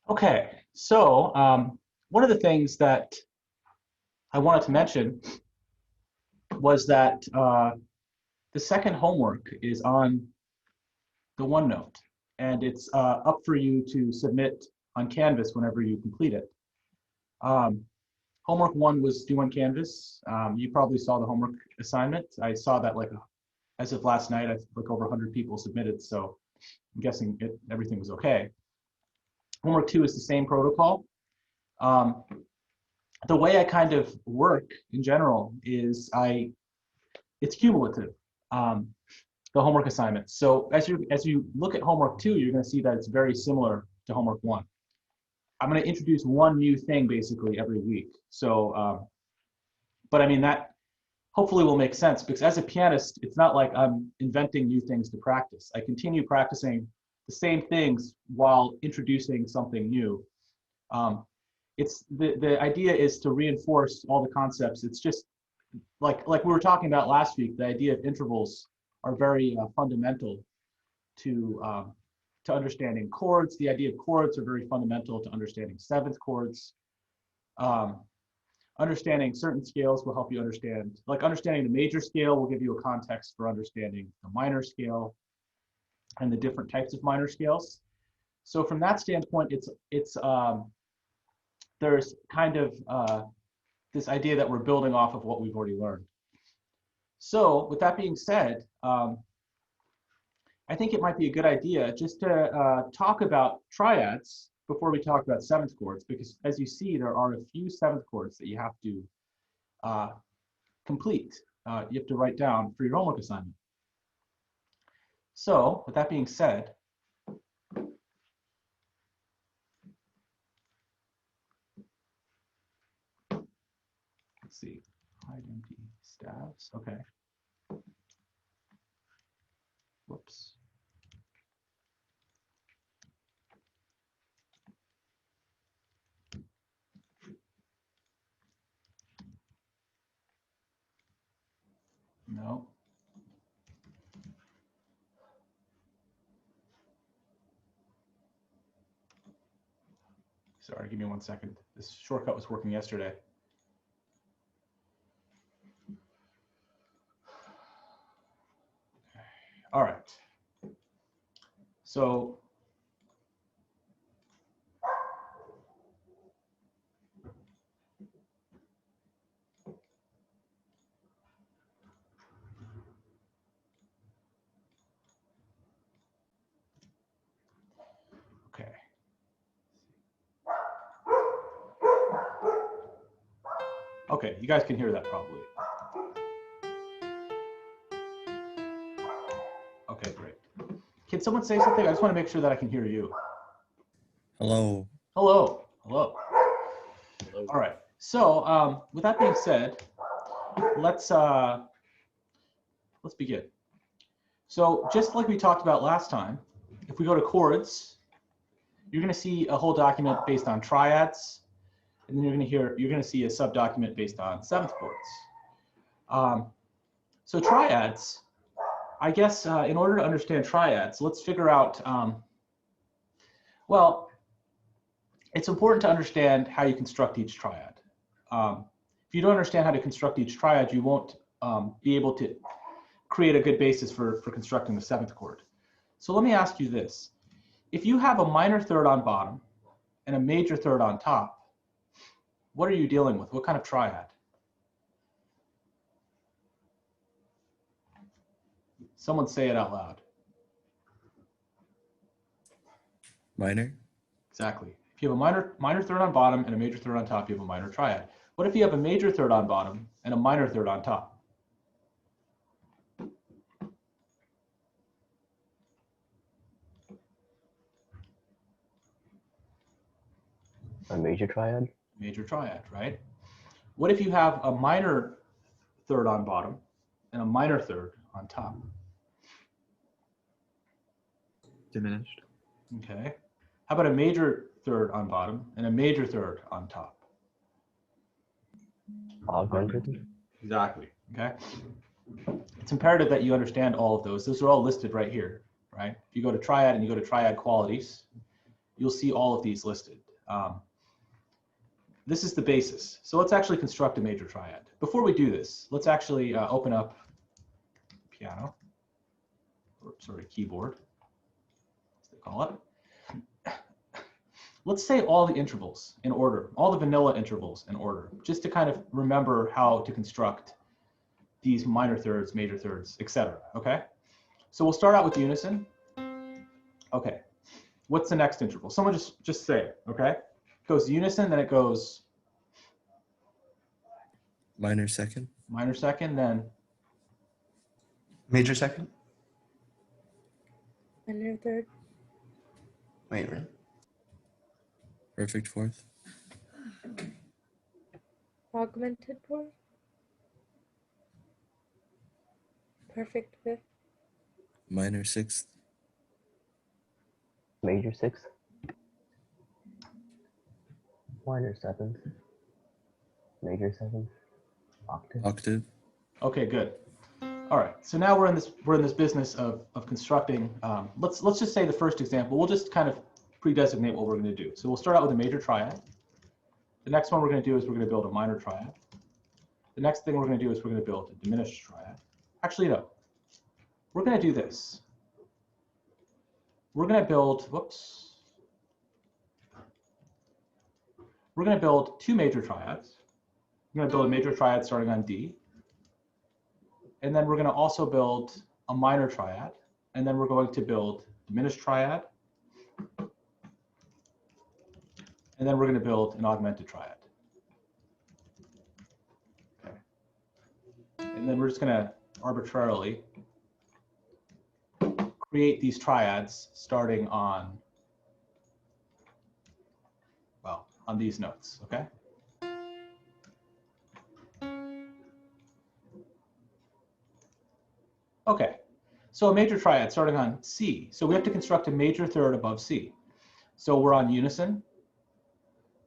Okay, so one of the things that I wanted to mention was that the second homework is on the OneNote, and it's up for you to submit on Canvas whenever you complete it. Homework one was due on Canvas. You probably saw the homework assignment. I saw that as of last night, I think over 100 people submitted, so I'm guessing everything was okay. Homework two is the same protocol. The way I kind of work in general is it's cumulative, the homework assignments. So as you look at homework two, you're going to see that it's very similar to homework one. I'm going to introduce one new thing basically every week. So, but I mean, that hopefully will make sense, because as a pianist, it's not like I'm inventing new things to practice. I continue practicing the same things while introducing something new. It's the idea is to reinforce all the concepts. It's just like we were talking about last week. The idea of intervals are very fundamental to understanding chords. The idea of chords are very fundamental to understanding seventh chords. Understanding certain scales will help you understand, like understanding the major scale will give you a context for understanding the minor scale and the different types of minor scales. So from that standpoint, there's kind of this idea that we're building off of what we've already learned. So with that being said, I think it might be a good idea just to talk about triads before we talk about seventh chords, because as you see, there are a few seventh chords that you have to complete. You have to write down for your homework assignment. So with that being said, let's see, hide empty stabs, okay. Whoops. No. Sorry, give me 1 second. This shortcut was working yesterday. All right. So okay. Okay, you guys can hear that probably. Okay, great. Can someone say something? I just want to make sure that I can hear you. Hello. Hello. Hello. All right. So with that being said, let's begin. So just like we talked about last time, if we go to chords, you're going to see a whole document based on triads, and then you're going to see a subdocument based on seventh chords. So triads, I guess in order to understand triads, let's figure out, well, it's important to understand how you construct each triad. If you don't understand how to construct each triad, you won't be able to create a good basis for constructing the seventh chord. So let me ask you this. If you have a minor third on bottom and a major third on top, what are you dealing with? What kind of triad? Someone say it out loud. Minor? Exactly. If you have a minor third on bottom and a major third on top, you have a minor triad. What if you have a major third on bottom and a minor third on top? A major triad? Major triad, right? What if you have a minor third on bottom and a minor third on top? Diminished. Okay. How about a major third on bottom and a major third on top? Augmented? Exactly, okay? It's imperative that you understand all of those. Those are all listed right here, right? If you go to triad and you go to triad qualities, you'll see all of these listed. This is the basis. So let's actually construct a major triad. Before we do this, let's actually open up piano, or sorry, keyboard, as they call it. Let's say all the intervals in order, all the vanilla intervals in order, just to kind of remember how to construct these minor thirds, major thirds, etc. Okay? So we'll start out with unison. Okay. What's the next interval? Someone just say it, okay? It goes unison, then it goes Minor second. minor second, then Major second? Minor third. Wait, really? Perfect fourth. Augmented fourth. Perfect fifth. Minor sixth. Major sixth. Minor seventh. Major seventh. Octave. Octave. okay, good. All right, so now we're in this business of constructing. Let's just say the first example. We'll just kind of pre-designate what we're going to do. So we'll start out with a major triad. The next one we're going to do is we're going to build a minor triad. The next thing we're going to do is we're going to build a diminished triad. Actually, no. We're going to do this. We're going to build. Whoops. We're going to build two major triads. We're going to build a major triad starting on D. And then we're going to also build a minor triad. And then we're going to build diminished triad. And then we're going to build an augmented triad. Okay. And then we're just going to arbitrarily create these triads starting on, well, on these notes, okay? Okay, so a major triad starting on C. So we have to construct a major third above C. So we're on unison,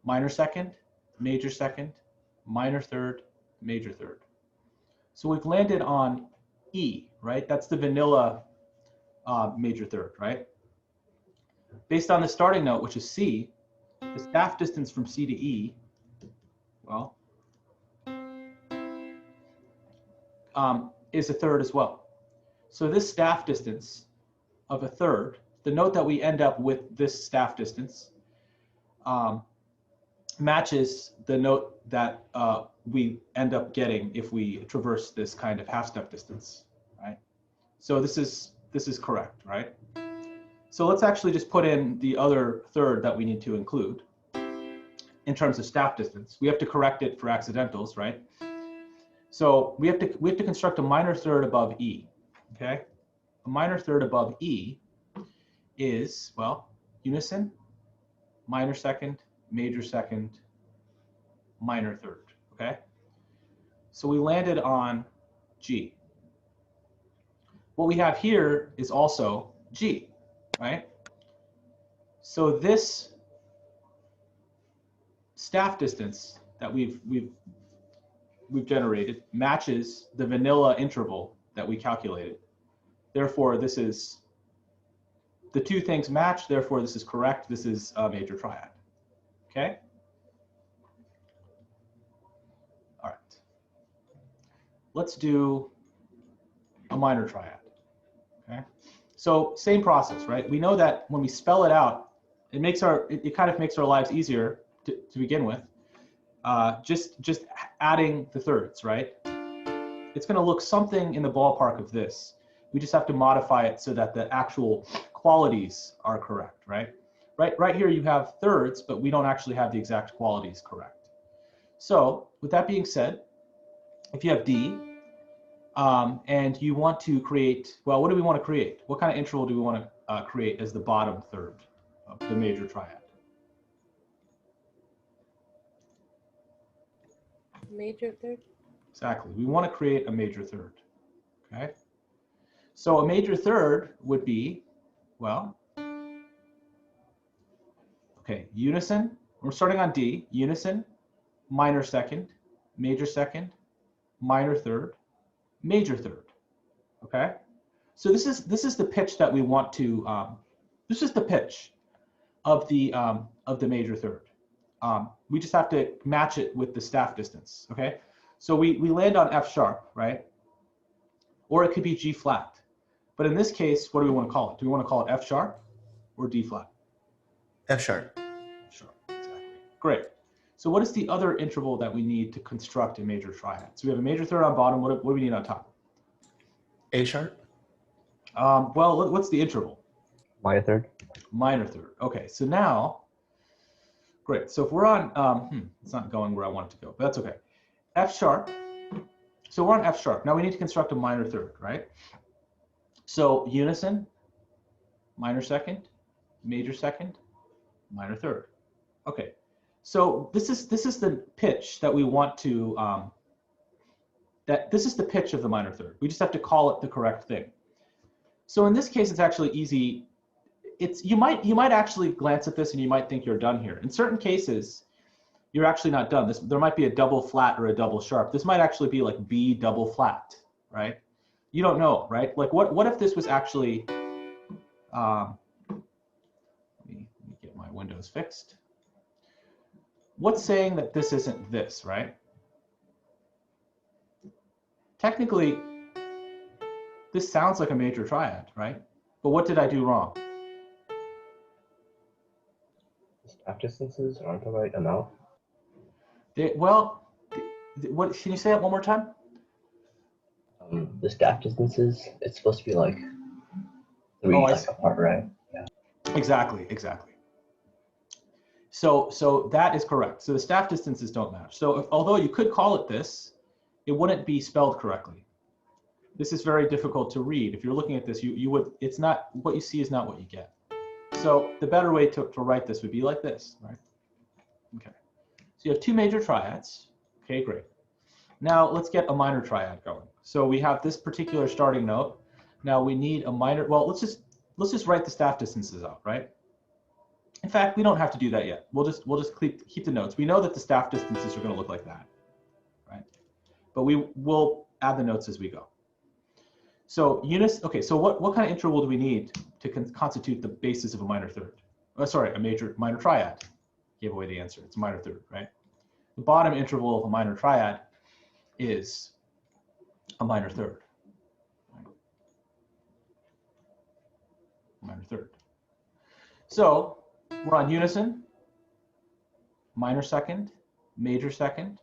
minor second, minor third, major third. So we've landed on E, right? That's the vanilla major third, right? Based on the starting note, which is C, the staff distance from C to E, well, is a third as well. So this staff distance of a third, the note that we end up with this staff distance, matches the note that we end up getting if we traverse this kind of half-step distance, right? So this is correct, right? So let's actually just put in the other third that we need to include in terms of staff distance. We have to correct it for accidentals, right? So we have to construct a minor third above E, okay? A minor third above E is, well, unison, minor second, minor third, okay? So we landed on G. What we have here is also G, right? So this staff distance that we've generated matches the vanilla interval that we calculated. Therefore, this is, the two things match, therefore this is correct. This is a major triad, okay? All right. Let's do a minor triad, okay? So same process, right? We know that when we spell it out, it kind of makes our lives easier to begin with. Just adding the thirds, right? It's going to look something in the ballpark of this. We just have to modify it so that the actual qualities are correct, right? Right here you have thirds, but we don't actually have the exact qualities correct. So with that being said, if you have D and you want to create, well, what do we want to create? What kind of interval do we want to create as the bottom third of the major triad? Major third. Exactly. We want to create a major third. Okay. So a major third would be, well, okay, unison. We're starting on D, unison, minor second, minor third, major third. Okay. So this is the pitch that we want to, this is the pitch. of the major third. We just have to match it with the staff distance, okay? So we land on F sharp, right? Or it could be G flat. But in this case, what do we want to call it? Do we want to call it F sharp or D flat? F sharp. Sure, exactly. Great. So what is the other interval that we need to construct a major triad? So we have a major third on bottom. What do we need on top? A sharp. Well, what's the interval? Minor third. Minor third. Okay, so now, great. So if we're on, it's not going where I want it to go, but that's okay. F sharp. So we're on F sharp. Now we need to construct a minor third, right? So unison, minor second, major second, minor third. Okay. So this is the pitch that we want to this is the pitch of the minor third. We just have to call it the correct thing. So in this case, it's actually easy. You might actually glance at this and you might think you're done here. In certain cases, you're actually not done. There might be a double flat or a double sharp. This might actually be like B double flat, right? You don't know, right? Like what if this was actually let me get my windows fixed. What's saying that this isn't this, right? Technically, this sounds like a major triad, right? But what did I do wrong? Staff distances aren't the right amount. What can you say that one more time? The staff distances, it's supposed to be like 3 Oh, I like see. apart, right? Yeah. Exactly. So that is correct. So the staff distances don't match. So although you could call it this, it wouldn't be spelled correctly. This is very difficult to read. If you're looking at this, it's not, what you see is not what you get. So the better way to write this would be like this, right? Okay. So you have two major triads. Okay, great. Now let's get a minor triad going. So we have this particular starting note. Now we need a minor, well, let's just write the staff distances out, right? In fact, we don't have to do that yet. We'll just keep the notes. We know that the staff distances are going to look like that, right? But we will add the notes as we go. So okay, so what kind of interval do we need to constitute the basis of a minor third? Oh, sorry, a minor triad. Gave away the answer. It's a minor third, right? The bottom interval of a minor triad is a minor third. Right? Minor third. So we're on unison, minor second, major second,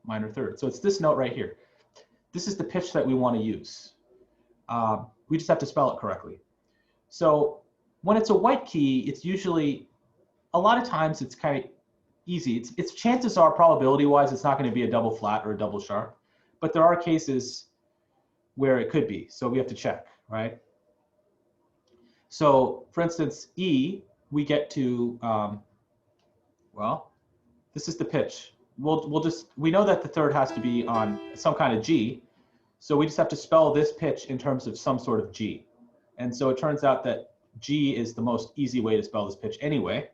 minor third. So it's this note right here. This is the pitch that we want to use. We just have to spell it correctly. So when it's a white key, it's usually, a lot of times it's kind of easy. It's chances are, probability-wise, it's not going to be a double flat or a double sharp, but there are cases where it could be. So we have to check, right? So for instance, E, we get to, well, this is the pitch. We know that the third has to be on some kind of G. So we just have to spell this pitch in terms of some sort of G. And so it turns out that G is the most easy way to spell this pitch anyway.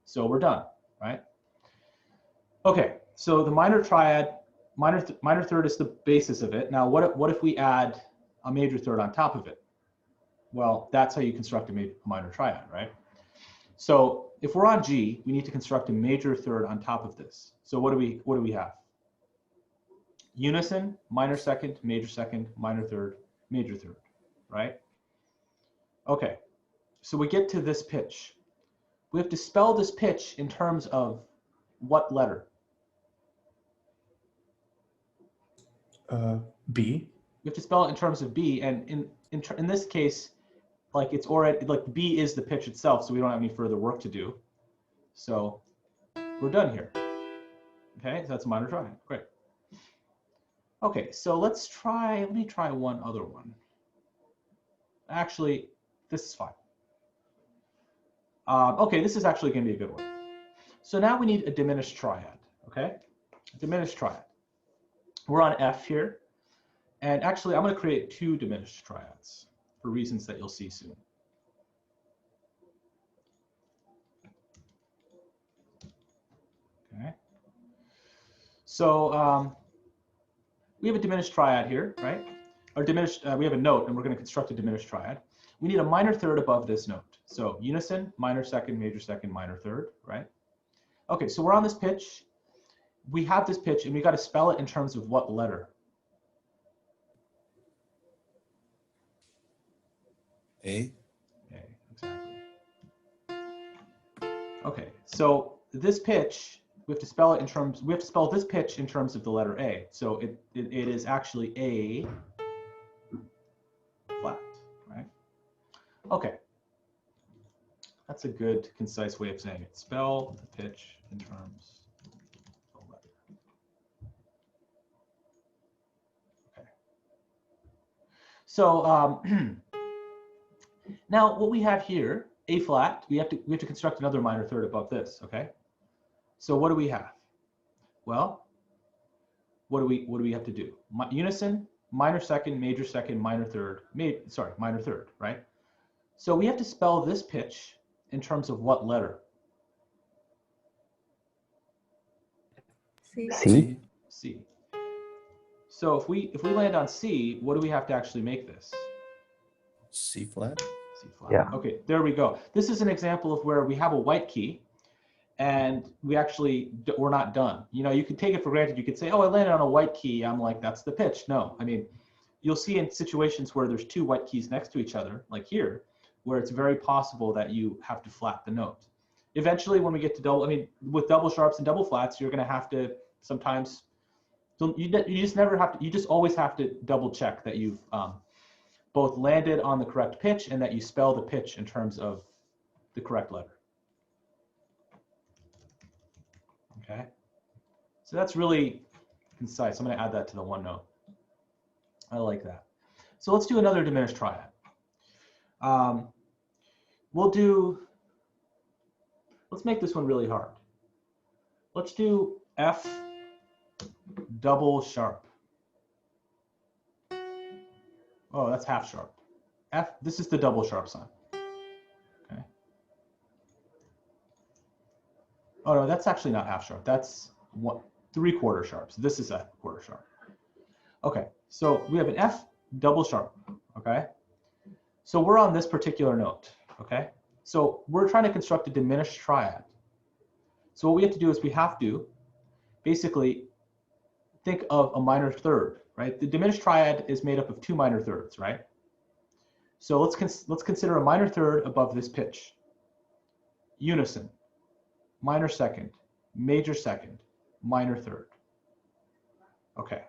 So we're done, right? Okay, so the minor triad, minor third is the basis of it. Now, what if we add a major third on top of it? Well, that's how you construct a minor triad, right? So if we're on G, we need to construct a major third on top of this. So what do we have? Unison, minor second, minor third, major third, right? Okay, so we get to this pitch. We have to spell this pitch in terms of what letter? B. We have to spell it in terms of B, and in this case, like it's already, like B is the pitch itself, so we don't have any further work to do. So we're done here. Okay, so that's a minor triad. Great. Okay, so let me try one other one. Actually, this is fine. Okay, this is actually going to be a good one. So now we need a diminished triad, okay? Diminished triad. We're on F here. And actually, I'm going to create two diminished triads for reasons that you'll see soon. Okay. So we have a diminished triad here, right? Or diminished, we have a note, and we're going to construct a diminished triad. we need a minor third above this note. So unison, minor second, minor third, right? Okay, so we're on this pitch. We have this pitch, and we got to spell it in terms of what letter? A. A, exactly. Okay, so this pitch, we have to spell it in terms, we have to spell this pitch in terms of the letter A. So it is actually A flat, right? Okay. That's a good, concise way of saying it. Spell the pitch in terms of the letter. Okay. So now what we have here, A flat, we have to construct another minor third above this, okay? So what do we have? Well, what do we have to do? Unison, minor second, minor third, minor third, right? So we have to spell this pitch in terms of what letter? C. C. C. So if we land on C, what do we have to actually make this? C flat. C flat. Yeah. Okay, there we go. This is an example of where we have a white key and we're not done. You know, you could take it for granted. You could say, oh, I landed on a white key. I'm like, that's the pitch. No, I mean, you'll see in situations where there's two white keys next to each other, like here, where it's very possible that you have to flat the note. Eventually, when we get to double, I mean, with double sharps and double flats, you're going to have to sometimes, you just never have to, you just always have to double check that you've both landed on the correct pitch and that you spell the pitch in terms of the correct letter. Okay, so that's really concise. I'm going to add that to the OneNote. I like that. So let's do another diminished triad. Let's make this one really hard. Let's do F double sharp. Oh, that's half sharp. F, this is the double sharp sign. Okay. Oh no, that's actually not half sharp. That's 3/4 sharps. This is a quarter sharp. Okay, so we have an F double sharp, okay? So we're on this particular note, okay? So we're trying to construct a diminished triad. So what we have to do is we have to basically think of a minor third, right? The diminished triad is made up of two minor thirds, right? So let's consider a minor third above this pitch. Unison, minor second, minor third. Okay.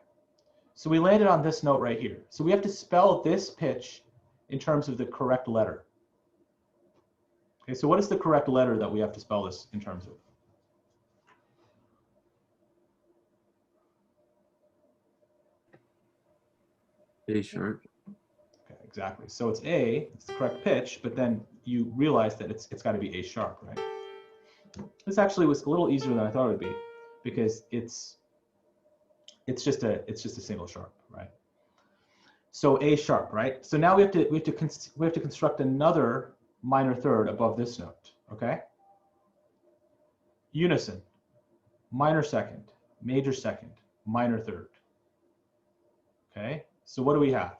So we landed on this note right here. So we have to spell this pitch in terms of the correct letter. Okay, so what is the correct letter that we have to spell this in terms of? A sharp. Okay, exactly. So it's A, it's the correct pitch, but then you realize that it's got to be A sharp, right? This actually was a little easier than I thought it would be because it's just a single sharp, right? So A sharp, right? So now we have to construct another minor third above this note, okay? Unison, minor second, minor third. Okay? So what do we have?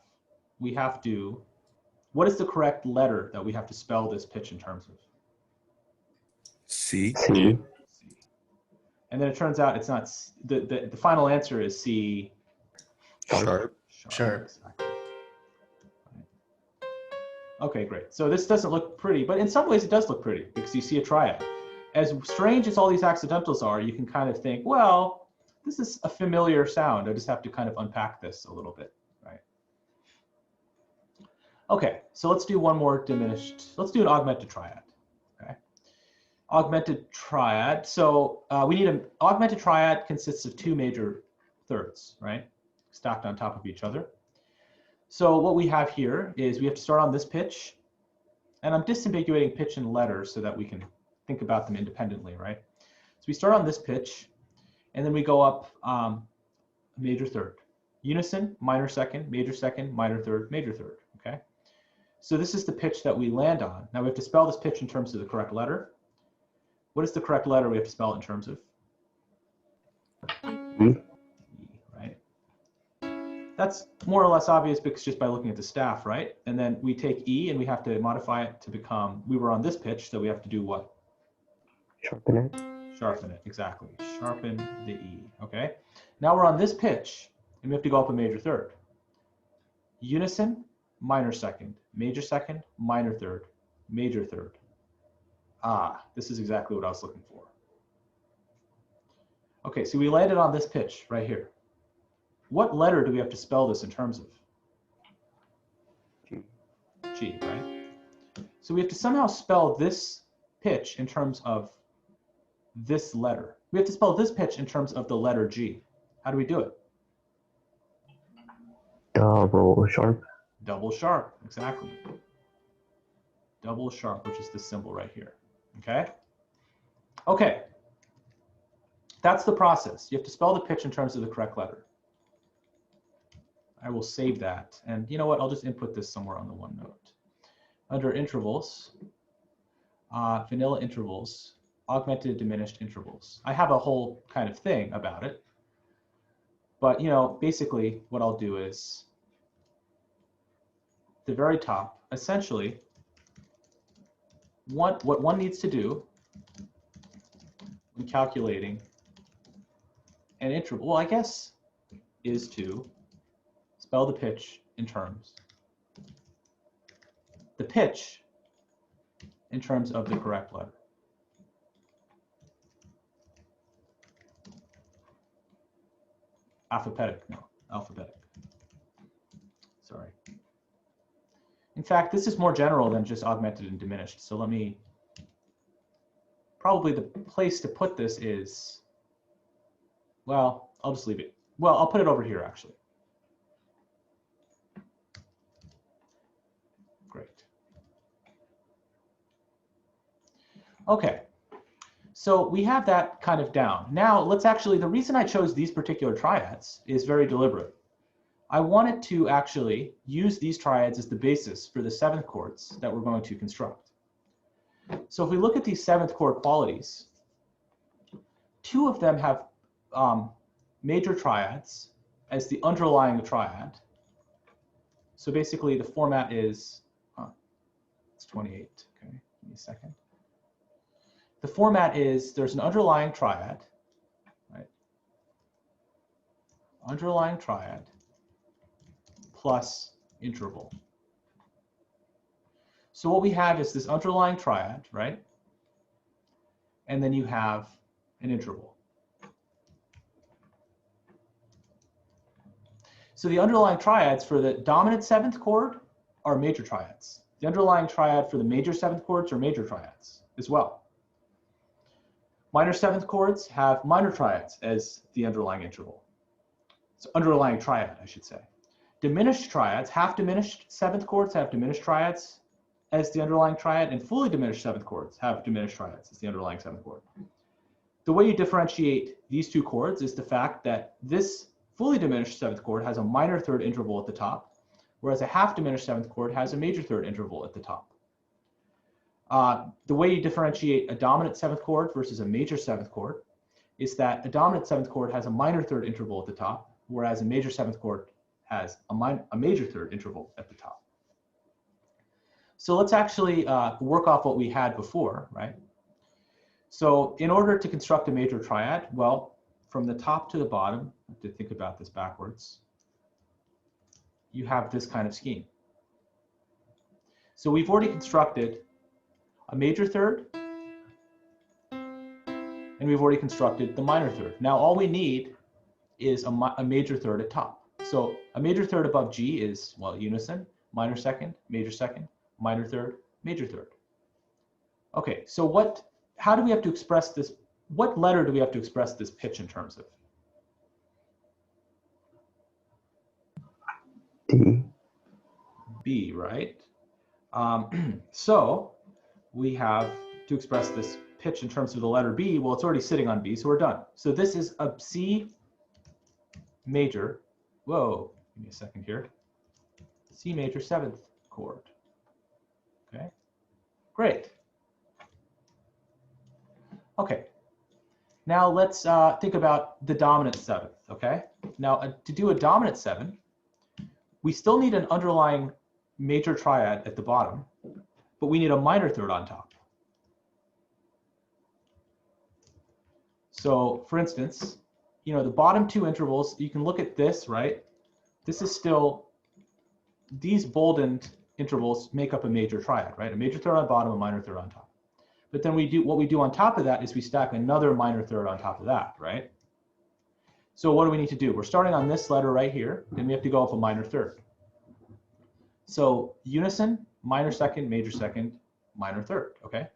We have to, what is the correct letter that we have to spell this pitch in terms of? C. C. C. And then it turns out it's not, the final answer is C Sharp. Sharp. Exactly. Okay, great. So this doesn't look pretty, but in some ways it does look pretty because you see a triad. As strange as all these accidentals are, you can kind of think, well, this is a familiar sound. I just have to kind of unpack this a little bit, right? Okay, so let's do one more diminished. Let's do an augmented triad, okay? Augmented triad. So we need an augmented triad consists of two major thirds, right? Stacked on top of each other. So what we have here is we have to start on this pitch, and I'm disambiguating pitch and letter so that we can think about them independently, right? So we start on this pitch, and then we go up major third. Unison, minor second, minor third, okay? So this is the pitch that we land on. Now we have to spell this pitch in terms of the correct letter. What is the correct letter we have to spell it in terms of? E. Right? That's more or less obvious because just by looking at the staff, right? And then we take E and we have to modify it to become, we were on this pitch, so we have to do what? Sharpen it. Sharpen it, exactly. Sharpen the E, okay? Now we're on this pitch and we have to go up a major third. Unison, minor second, minor third, major third. Ah, this is exactly what I was looking for. Okay, so we landed on this pitch right here. What letter do we have to spell this in terms of? G. G, right? So we have to somehow spell this pitch in terms of this letter. We have to spell this pitch in terms of the letter G. How do we do it? Double sharp. Double sharp, exactly. Double sharp, which is this symbol right here, okay? Okay, that's the process. You have to spell the pitch in terms of the correct letter. I will save that. And you know what? I'll just input this somewhere on the OneNote. Under intervals, vanilla intervals, augmented diminished intervals. I have a whole kind of thing about it. But you know, basically what I'll do is the very top, essentially, what one needs to do when calculating an interval, well, I guess, is to spell the pitch in terms. The pitch in terms of the correct letter. Alphabetic, no, alphabetic. Sorry. In fact, this is more general than just augmented and diminished. So let me, probably the place to put this is, well, I'll just leave it. Well, I'll put it over here actually. Great. Okay. So we have that kind of down. Now let's actually, the reason I chose these particular triads is very deliberate. I wanted to actually use these triads as the basis for the seventh chords that we're going to construct. So if we look at these seventh chord qualities, two of them have major triads as the underlying triad. So basically the format is, it's 28, okay, give me a second. The format is there's an underlying triad, right? Underlying triad plus interval. So what we have is this underlying triad, right? And then you have an interval. So the underlying triads for the dominant seventh chord are major triads. The underlying triad for the major seventh chords are major triads as well. Minor seventh chords have minor triads as the underlying interval. So underlying triad, I should say. Diminished triads, half diminished seventh chords have diminished triads as the underlying triad, and fully diminished seventh chords have diminished triads as the underlying seventh chord. The way you differentiate these two chords is the fact that this fully diminished seventh chord has a minor third interval at the top, whereas a half diminished seventh chord has a major third interval at the top. The way you differentiate a dominant seventh chord versus a major seventh chord is that a dominant seventh chord has a minor third interval at the top, whereas a major seventh chord has a major third interval at the top. So let's actually work off what we had before, right? So in order to construct a major triad, well, from the top to the bottom, I have to think about this backwards, you have this kind of scheme. So we've already constructed a major third, and we've already constructed the minor third. Now all we need is a major third at top. So a major third above G is, well, unison, minor second, minor third, major third. Okay, so how do we have to express this? What letter do we have to express this pitch in terms of? D. B, right? So we have to express this pitch in terms of the letter B. Well, it's already sitting on B, so we're done. So this is a C major. Whoa, give me a second here. C major seventh chord. Okay, great. Okay, now let's think about the dominant seventh, okay? Now to do a dominant seven, we still need an underlying major triad at the bottom, but we need a minor third on top. So for instance, you know, the bottom two intervals, you can look at this, right? This is still, these boldened intervals make up a major triad, right? A major third on bottom, a minor third on top. But then what we do on top of that is we stack another minor third on top of that, right? So what do we need to do? We're starting on this letter right here, and we have to go up a minor third. So unison, minor second, minor third, okay?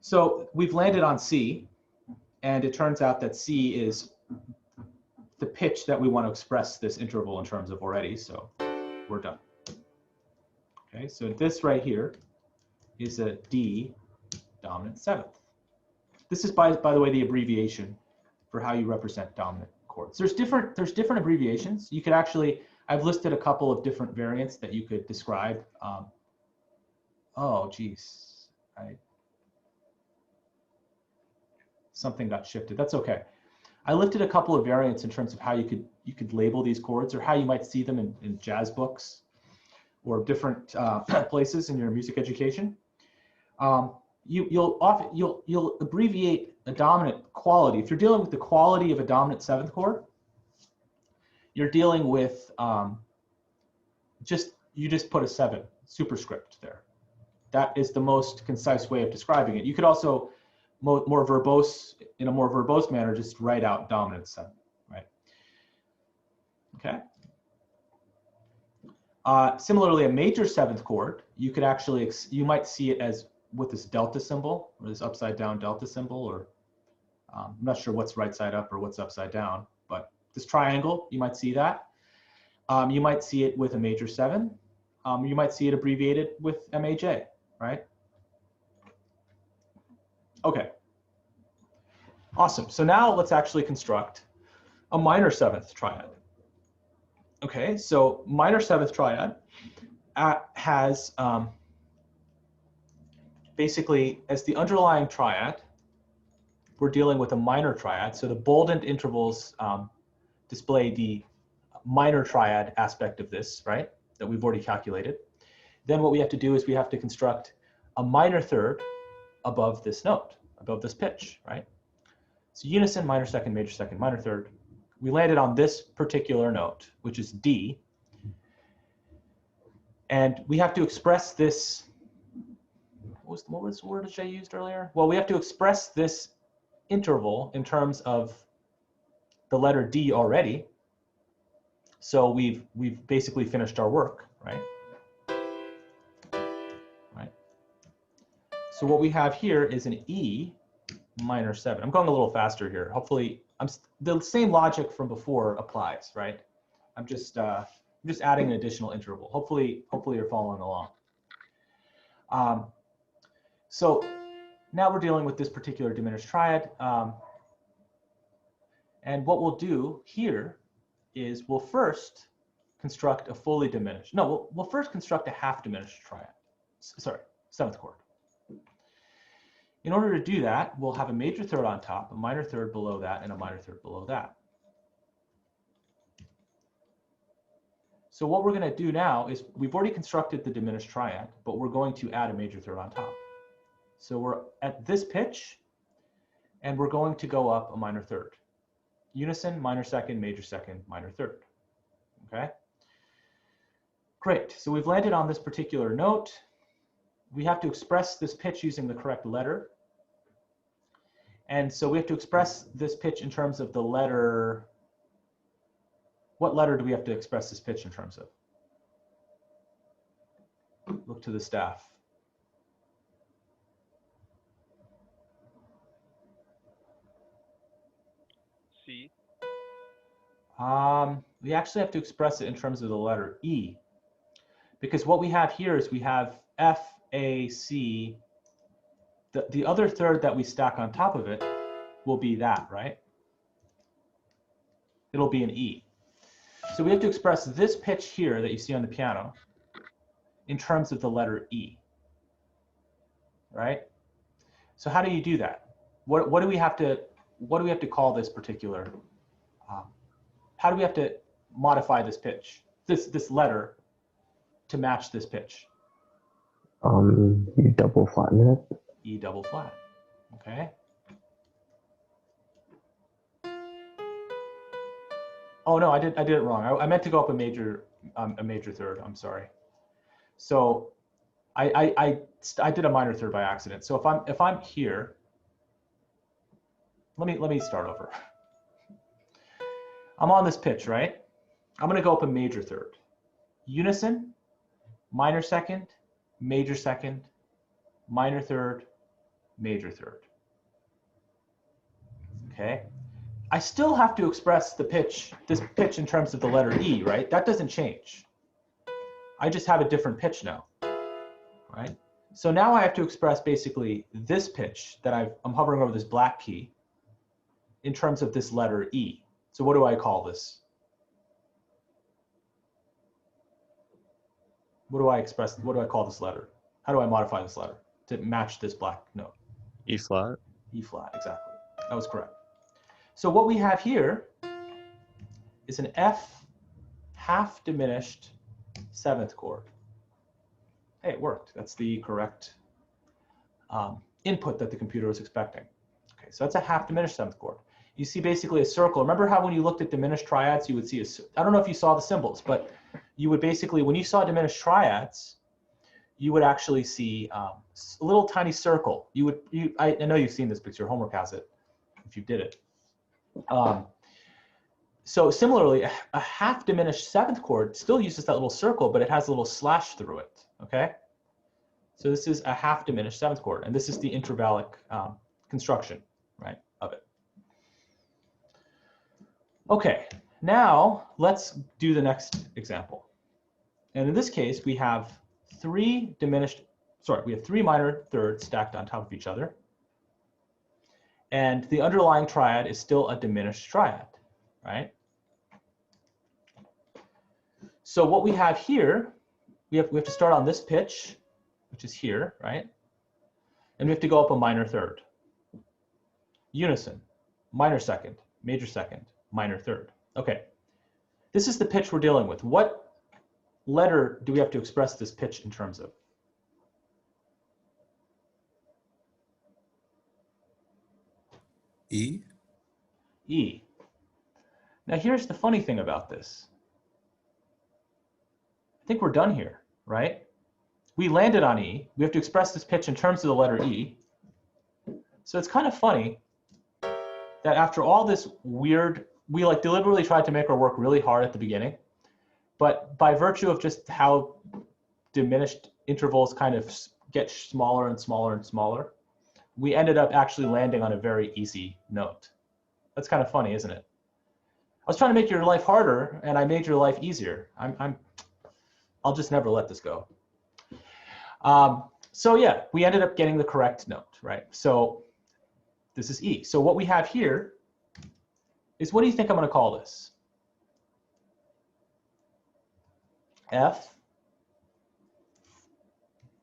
So we've landed on C, and it turns out that C is the pitch that we want to express this interval in terms of already, so we're done. Okay, so this right here is a D dominant seventh. This is, by the way, the abbreviation for how you represent dominant chords. There's different abbreviations. You could actually, I've listed a couple of different variants that you could describe. Oh, geez, something got shifted. That's okay. I lifted a couple of variants in terms of how you could label these chords, or how you might see them in jazz books or different places in your music education. You'll abbreviate a dominant quality. If you're dealing with the quality of a dominant seventh chord, you're dealing with you just put a 7 superscript there. That is the most concise way of describing it. You could also more verbose, in a more verbose manner, just write out dominant 7, right? Okay. Similarly, a major seventh chord, you could actually, you might see it as with this delta symbol, or this upside down delta symbol, or I'm not sure what's right side up or what's upside down, but this triangle, you might see that. You might see it with a major 7. You might see it abbreviated with MAJ, right? Okay. Awesome. So now let's actually construct a minor seventh triad. Okay, so minor seventh triad has basically, as the underlying triad, we're dealing with a minor triad. So the boldened intervals display the minor triad aspect of this, right, that we've already calculated. Then what we have to do is we have to construct a minor third above this note, above this pitch, right? So unison, minor second, minor third. We landed on this particular note, which is D. And we have to express this, what was the word that I used earlier? Well, we have to express this interval in terms of the letter D already. So we've basically finished our work, right? Right. So what we have here is an E minor 7. I'm going a little faster here. Hopefully, the same logic from before applies, right? I'm just adding an additional interval. Hopefully you're following along. So now we're dealing with this particular diminished triad. And what we'll do here is we'll first construct a fully diminished. No, we'll first construct a half diminished triad. Sorry, seventh chord. In order to do that, we'll have a major third on top, a minor third below that, and a minor third below that. So what we're going to do now is we've already constructed the diminished triad, but we're going to add a major third on top. So we're at this pitch, and we're going to go up a minor third. Unison, minor second, minor third. Okay? Great. So we've landed on this particular note. We have to express this pitch using the correct letter. And so we have to express this pitch in terms of the letter. What letter do we have to express this pitch in terms of? Look to the staff. C. We actually have to express it in terms of the letter E. Because what we have here is we have F, A, C. The other third that we stack on top of it will be that, right? It'll be an E. So we have to express this pitch here that you see on the piano in terms of the letter E, right? So how do you do that? What do we have to call this particular? How do we have to modify this pitch? this letter to match this pitch? You double flatten it. E double flat. Okay. Oh no, I did it wrong. I meant to go up a major third. I'm sorry. So I did a minor third by accident. So if I'm here, let me start over. I'm on this pitch, right? I'm going to go up a major third. Unison, minor second, minor third, major third. Okay. I still have to express this pitch in terms of the letter E, right? That doesn't change. I just have a different pitch now, right? So now I have to express basically this pitch that I'm hovering over this black key in terms of this letter E. So what do I call this? What do I call this letter? How do I modify this letter to match this black note? E flat. E flat, exactly. That was correct. So what we have here is an F half diminished seventh chord. Hey, it worked. That's the correct input that the computer was expecting. Okay, so that's a half diminished seventh chord. You see basically a circle. Remember how when you looked at diminished triads, you would see I don't know if you saw the symbols, but you would basically, when you saw diminished triads, you would actually see a little tiny circle. I know you've seen this because your homework has it, if you did it. So similarly, a half diminished seventh chord still uses that little circle, but it has a little slash through it, okay? So this is a half diminished seventh chord, and this is the intervallic construction, right, of it. Okay, now let's do the next example. And in this case, we have three minor thirds stacked on top of each other. And the underlying triad is still a diminished triad, right? So what we have here, we have to start on this pitch, which is here, right? And we have to go up a minor third. Unison, minor second, minor third. Okay, this is the pitch we're dealing with. What letter do we have to express this pitch in terms of? E. E. Now here's the funny thing about this. I think we're done here, right? We landed on E. We have to express this pitch in terms of the letter E. So it's kind of funny that after all this weird, we like deliberately tried to make our work really hard at the beginning, but by virtue of just how diminished intervals kind of get smaller and smaller and smaller, we ended up actually landing on a very easy note. That's kind of funny, isn't it? I was trying to make your life harder, and I made your life easier. I'll just never let this go. So yeah, we ended up getting the correct note, right? So this is E. So what we have here is, what do you think I'm going to call this? F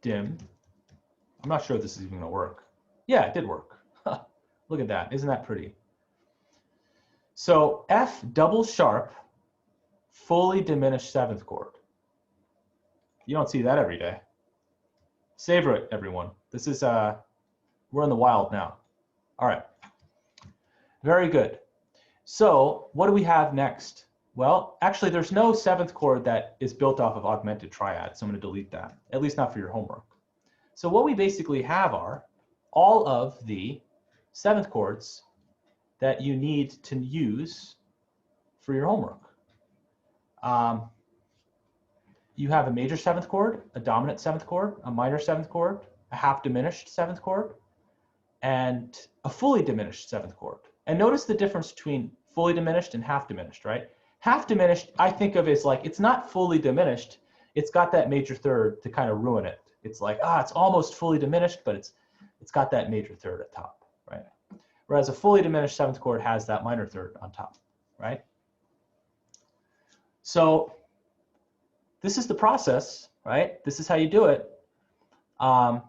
dim. I'm not sure if this is even going to work. Yeah, it did work. Look at that. Isn't that pretty? So F double sharp, fully diminished seventh chord. You don't see that every day. Savor it, everyone. This is, we're in the wild now. All right. Very good. So what do we have next? Well, actually, there's no seventh chord that is built off of augmented triad, so I'm going to delete that, at least not for your homework. So what we basically have are all of the seventh chords that you need to use for your homework. You have a major seventh chord, a dominant seventh chord, a minor seventh chord, a half diminished seventh chord, and a fully diminished seventh chord. And notice the difference between fully diminished and half diminished, right? Half diminished, I think of as like, it's not fully diminished. It's got that major third to kind of ruin it. It's like, it's almost fully diminished, but it's got that major third at top, right? Whereas a fully diminished seventh chord has that minor third on top, right? So this is the process, right? This is how you do it. I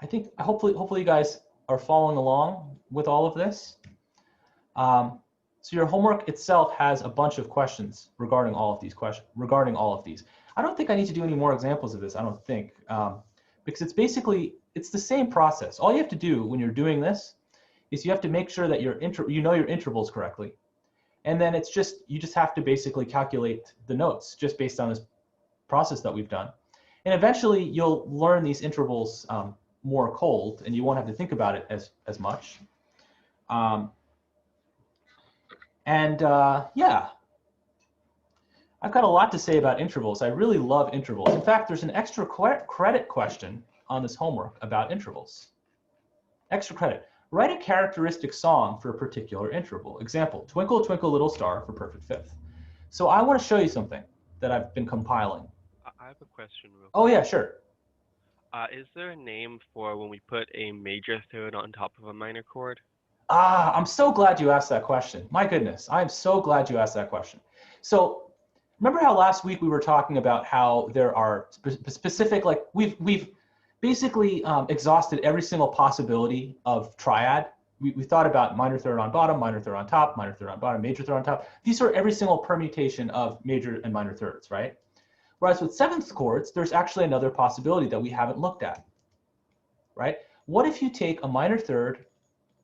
think hopefully you guys are following along with all of this. So your homework itself has a bunch of questions regarding all of these I don't think I need to do any more examples of this, I don't think, because it's the same process. All you have to do when you're doing this is you have to make sure that you know your intervals correctly. And then you just have to basically calculate the notes just based on this process that we've done. And eventually you'll learn these intervals more cold, and you won't have to think about it as much. Yeah, I've got a lot to say about intervals. I really love intervals. In fact, there's an extra credit question on this homework about intervals. Extra credit. Write a characteristic song for a particular interval. Example, Twinkle, Twinkle, Little Star for perfect fifth. So I want to show you something that I've been compiling. I have a question real quick. Oh yeah, sure. Is there a name for when we put a major third on top of a minor chord? Ah, I'm so glad you asked that question. My goodness, I'm so glad you asked that question. So remember how last week we were talking about how there are specific, like we've basically exhausted every single possibility of triad. We thought about minor third on bottom, minor third on top, minor third on bottom, major third on top. These are every single permutation of major and minor thirds, right? Whereas with seventh chords, there's actually another possibility that we haven't looked at, right? What if you take a minor third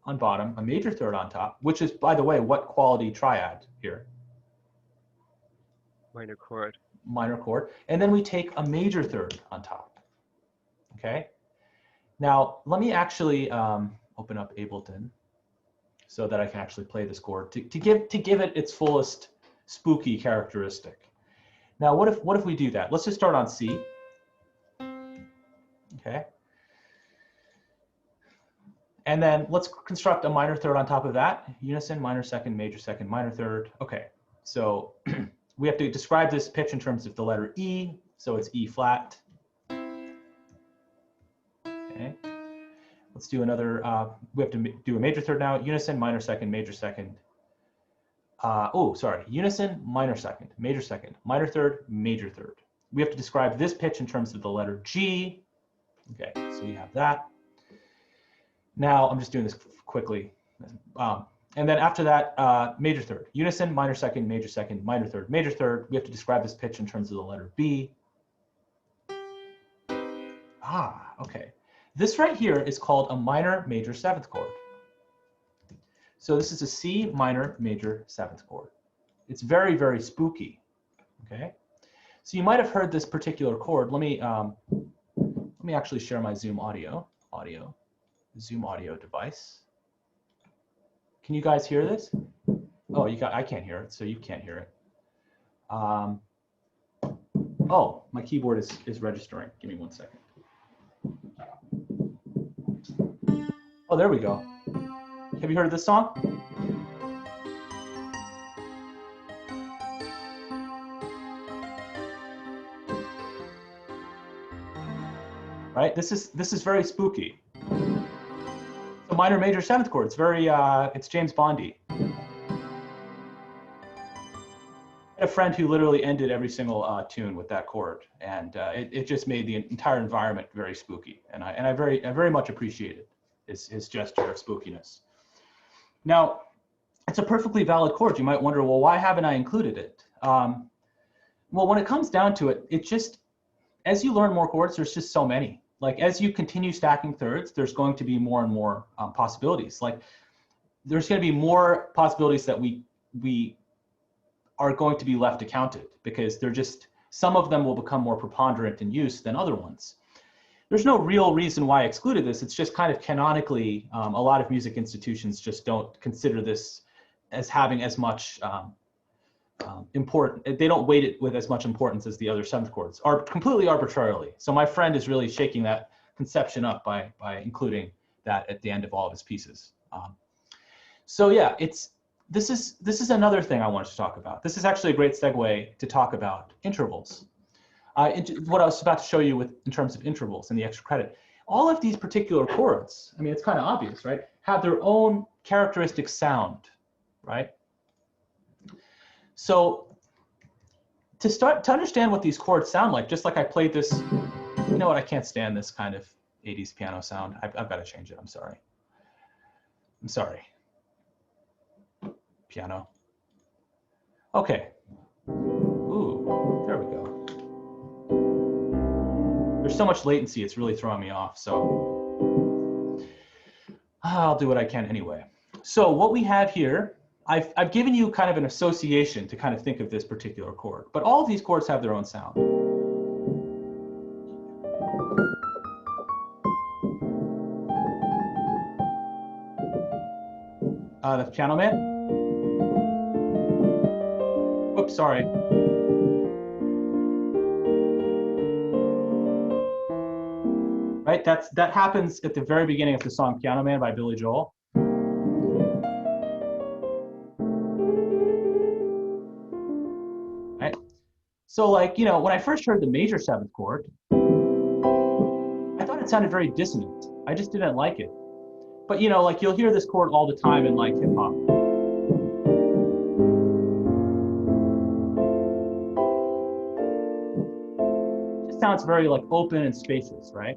on bottom, a major third on top, which is, by the way, what quality triad here? Minor chord. Minor chord. And then we take a major third on top, okay? Now, let me actually open up Ableton so that I can actually play this chord to give it its fullest spooky characteristic. Now, what if we do that? Let's just start on C, okay? And then let's construct a minor third on top of that. Unison, minor second, minor third. Okay, so we have to describe this pitch in terms of the letter E, so it's E flat. Okay, let's do another, we have to do a major third now. Unison, minor second, unison, minor second, minor third, major third. We have to describe this pitch in terms of the letter G. Okay, so you have that. Now, I'm just doing this quickly. And then after that, major third. Unison, minor second, minor third, major third. We have to describe this pitch in terms of the letter B. Ah, okay. This right here is called a minor major seventh chord. So this is a C minor major seventh chord. It's very, very spooky, okay? So you might have heard this particular chord. Let me actually share my Zoom Zoom audio device. Can you guys hear this? Oh, I can't hear it, so you can't hear it. Oh, my keyboard is registering. Give me 1 second. Oh, there we go. Have you heard of this song? Right? This is very spooky. So minor major seventh chord. It's very it's James Bondy. I had a friend who literally ended every single tune with that chord, and it just made the entire environment very spooky. And I very much appreciated his gesture of spookiness. Now, it's a perfectly valid chord. You might wonder, well, why haven't I included it? Well, when it comes down to it, as you learn more chords, there's just so many. Like, as you continue stacking thirds, there's going to be more and more possibilities. Like, there's going to be more possibilities that we are going to be left to count it, because some of them will become more preponderant in use than other ones. There's no real reason why I excluded this. It's just kind of canonically, a lot of music institutions just don't consider this as having as much they don't weight it with as much importance as the other seventh chords, or completely arbitrarily. So my friend is really shaking that conception up by including that at the end of all of his pieces. So yeah, this is another thing I wanted to talk about. This is actually a great segue to talk about intervals. What I was about to show you in terms of intervals and the extra credit. All of these particular chords, I mean, it's kind of obvious, right? Have their own characteristic sound, right? So to understand what these chords sound like, just like I played this, you know what, I can't stand this kind of 80s piano sound. I've got to change it, I'm sorry. piano. Okay. Ooh, there we go. There's so much latency, it's really throwing me off, so I'll do what I can anyway. So what we have here, I've given you kind of an association to kind of think of this particular chord, but all of these chords have their own sound. The piano man. Oops, sorry. Right, that happens at the very beginning of the song Piano Man by Billy Joel. Right? So like, when I first heard the major 7th chord, I thought it sounded very dissonant. I just didn't like it. But like you'll hear this chord all the time in like hip hop. It just sounds very like open and spacious, right?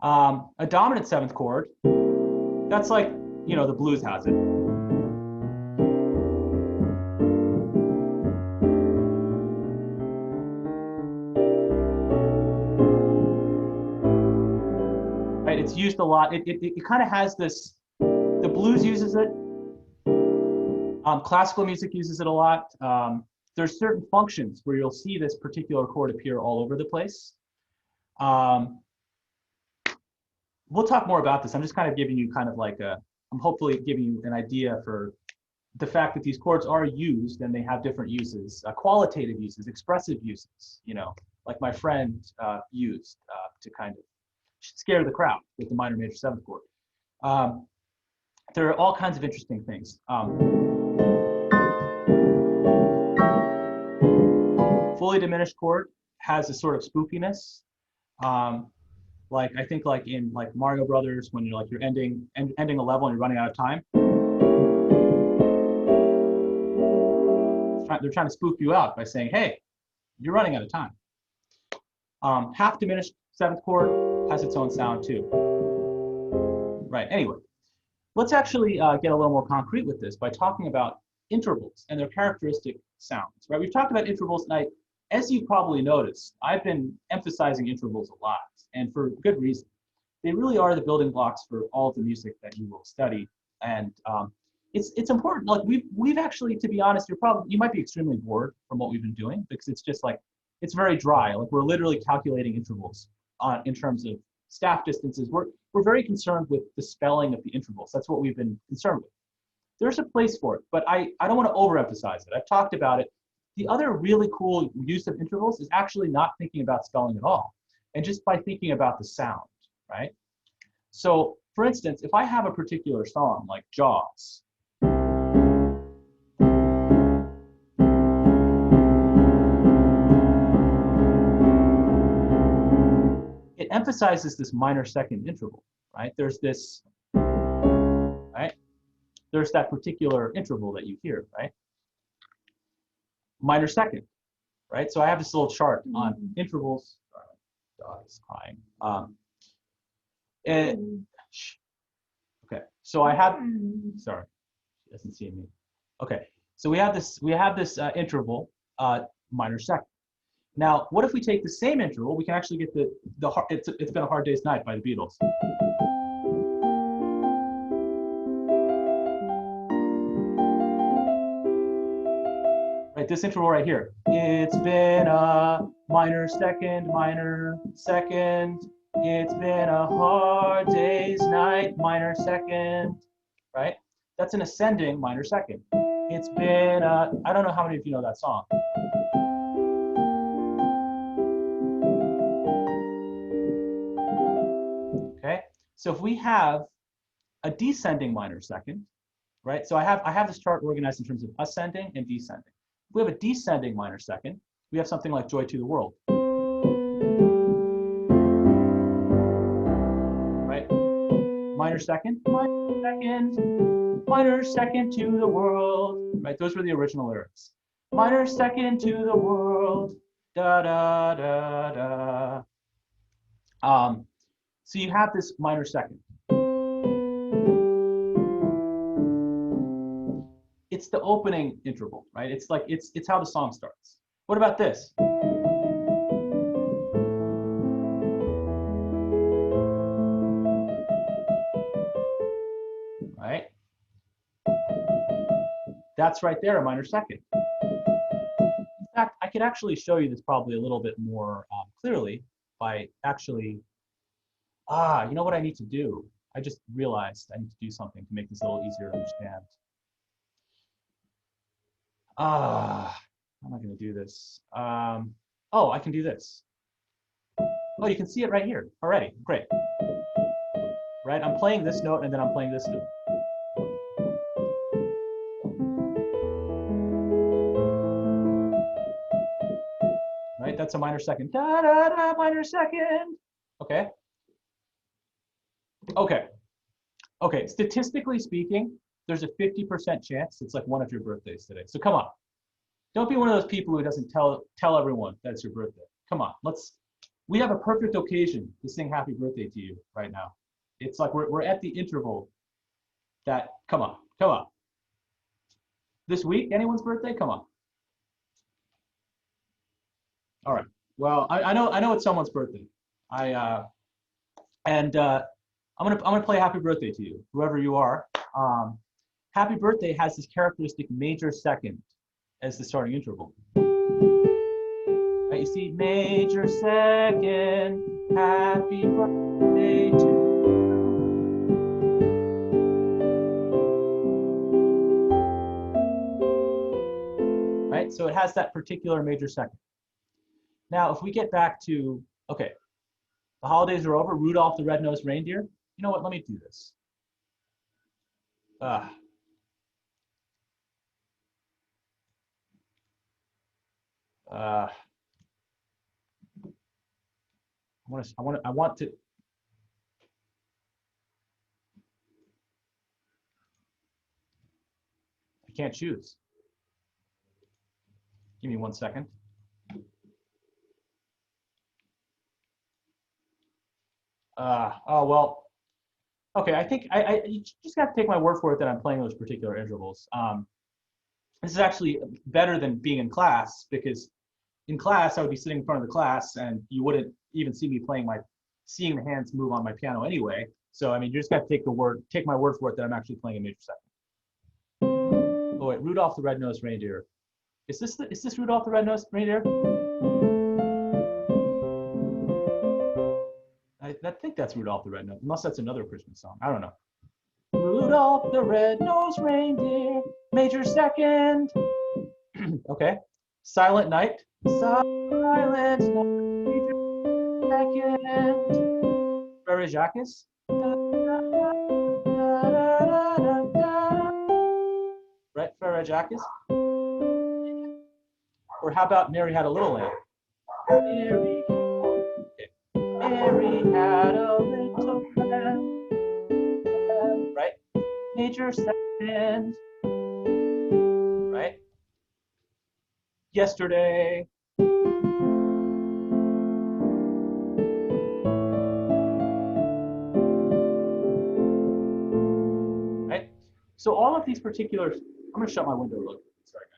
A dominant 7th chord, that's like, the blues has it. Right, it's used a lot. It kind of has this, the blues uses it. Classical music uses it a lot. There's certain functions where you'll see this particular chord appear all over the place. We'll talk more about this. I'm just kind of giving you kind of like I'm hopefully giving you an idea for the fact that these chords are used and they have different uses, qualitative uses, expressive uses, like my friend used to kind of scare the crowd with the minor major 7th chord. There are all kinds of interesting things. Fully diminished chord has a sort of spookiness. Like I think like in like Mario Brothers, when you're ending a level and you're running out of time, they're trying to spook you out by saying, "Hey, you're running out of time." Half diminished 7th chord has its own sound too. Right. Anyway, let's actually get a little more concrete with this by talking about intervals and their characteristic sounds. Right. We've talked about intervals, and as you probably noticed, I've been emphasizing intervals a lot, and for good reason. They really are the building blocks for all of the music that you will study, and it's important. Like we've actually, to be honest, you might be extremely bored from what we've been doing because it's just like it's very dry. Like we're literally calculating intervals in terms of staff distances. We're very concerned with the spelling of the intervals. That's what we've been concerned with. There's a place for it, but I don't want to overemphasize it. I've talked about it. The other really cool use of intervals is actually not thinking about spelling at all, and just by thinking about the sound, right? So, for instance, if I have a particular song like Jaws, it emphasizes this minor 2nd interval, right? There's this, right? There's that particular interval that you hear, right? Minor 2nd, right? So I have this little chart on intervals. Dog is crying. Okay, so I have, sorry, she doesn't see me. Okay, so we have this interval, minor 2nd. Now, what if we take the same interval? We can actually get it's Been a Hard Day's Night by the Beatles. Right, this interval right here. It's been a minor 2nd, minor 2nd. It's been a hard day's night, minor 2nd. Right? That's an ascending minor 2nd. It's been I don't know how many of you know that song. Okay, so if we have a descending minor 2nd, right? So I have this chart organized in terms of ascending and descending. If we have a descending minor 2nd, we have something like Joy to the World. Right? Minor 2nd, minor 2nd, minor 2nd to the world. Right? Those were the original lyrics. Minor 2nd to the world. Da da da da. So you have this minor 2nd. it's the opening interval, right? It's like it's how the song starts. What about this? Right? That's right there, a minor second. In fact, I could actually show you this probably a little bit more clearly by actually, you know what I need to do? I just realized I need to do something to make this a little easier to understand. How am I going to do this? Oh, I can do this. Oh, you can see it right here already. Great. Right, I'm playing this note and then I'm playing this note. Right, that's a minor second. Da da da, minor second. Okay. Okay. Okay. Statistically speaking, there's a 50% chance it's like one of your birthdays today. So come on. Don't be one of those people who doesn't tell everyone that's your birthday. Come on. We have a perfect occasion to sing happy birthday to you right now. It's like we're at the interval that, come on. This week, anyone's birthday? Come on. All right. Well, I know it's someone's birthday. I'm gonna play happy birthday to you, whoever you are. Happy birthday has this characteristic major second as the starting interval. Right, you see, major second, happy birthday to you. Right, so it has that particular major second. Now, if we get back to, okay, the holidays are over, Rudolph the Red-Nosed Reindeer. You know what, let me do this. I want to. I can't choose. Give me 1 second. Oh, well, okay, I think you just got to take my word for it that I'm playing those particular intervals. This is actually better than being in class, because in class, I would be sitting in front of the class and you wouldn't even see me seeing the hands move on my piano anyway. So, I mean, you just got to take my word for it that I'm actually playing a major second. Oh, wait, Rudolph the Red-Nosed Reindeer. Is this Rudolph the Red-Nosed Reindeer? I think that's Rudolph the Red-Nosed, unless that's another Christmas song. I don't know. Rudolph the Red-Nosed Reindeer, major second. Okay. Silent Night. Silent Night, major second. Frere Jacques. Right, Frere Jacques. Or how about Mary Had a Little Lamb? Mary had a little lamb. Right? Major second. Right? Yesterday. Right? So all of these particular, I'm going to shut my window real quick. Sorry, guys.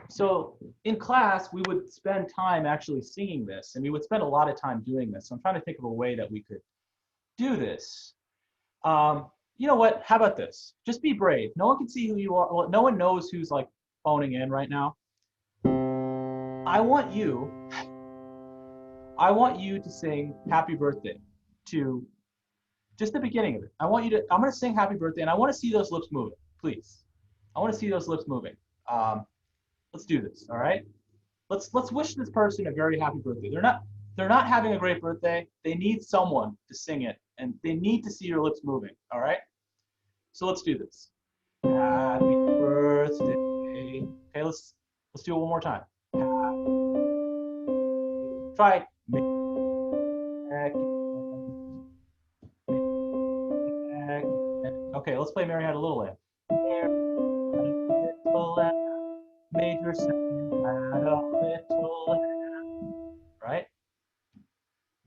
So in class, we would spend time actually singing this, and we would spend a lot of time doing this. So I'm trying to think of a way that we could do this. You know what? How about this? Just be brave. No one can see who you are. Well, no one knows who's like phoning in right now. I want you to sing Happy Birthday to just the beginning of it. I'm going to sing Happy Birthday, and I want to see those lips moving, please. I want to see those lips moving. Let's do this, all right? Let's wish this person a very happy birthday. They're not having a great birthday. They need someone to sing it, and they need to see your lips moving, all right? So let's do this. Happy birthday. Okay, let's do it one more time. Try it. Okay, let's play Mary Had a Little Lamb. Mary had a little lamb. major second, add a little, right?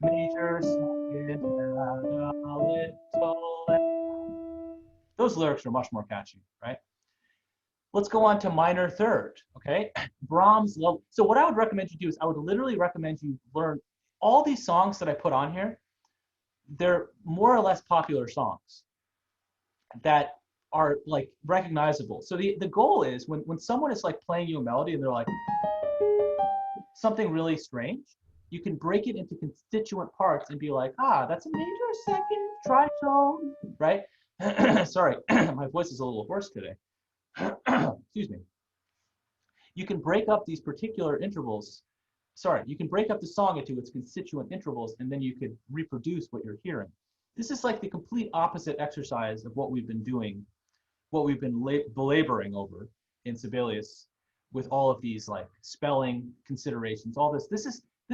Major second, add a little. Those lyrics are much more catchy, right? Let's go on to minor third, okay? Brahms. So what I would recommend you do is I would literally recommend you learn all these songs that I put on here. They're more or less popular songs that are like recognizable. So the goal is when someone is like playing you a melody and they're like something really strange, you can break it into constituent parts and be like, ah, that's a major second tritone, right? Sorry, my voice is a little hoarse today. Excuse me. You can break up these particular intervals. Sorry, you can break up the song into its constituent intervals, and then you could reproduce what you're hearing. This is like the complete opposite exercise of what we've been doing, what we've been belaboring over in Sibelius with all of these like spelling considerations, all this. This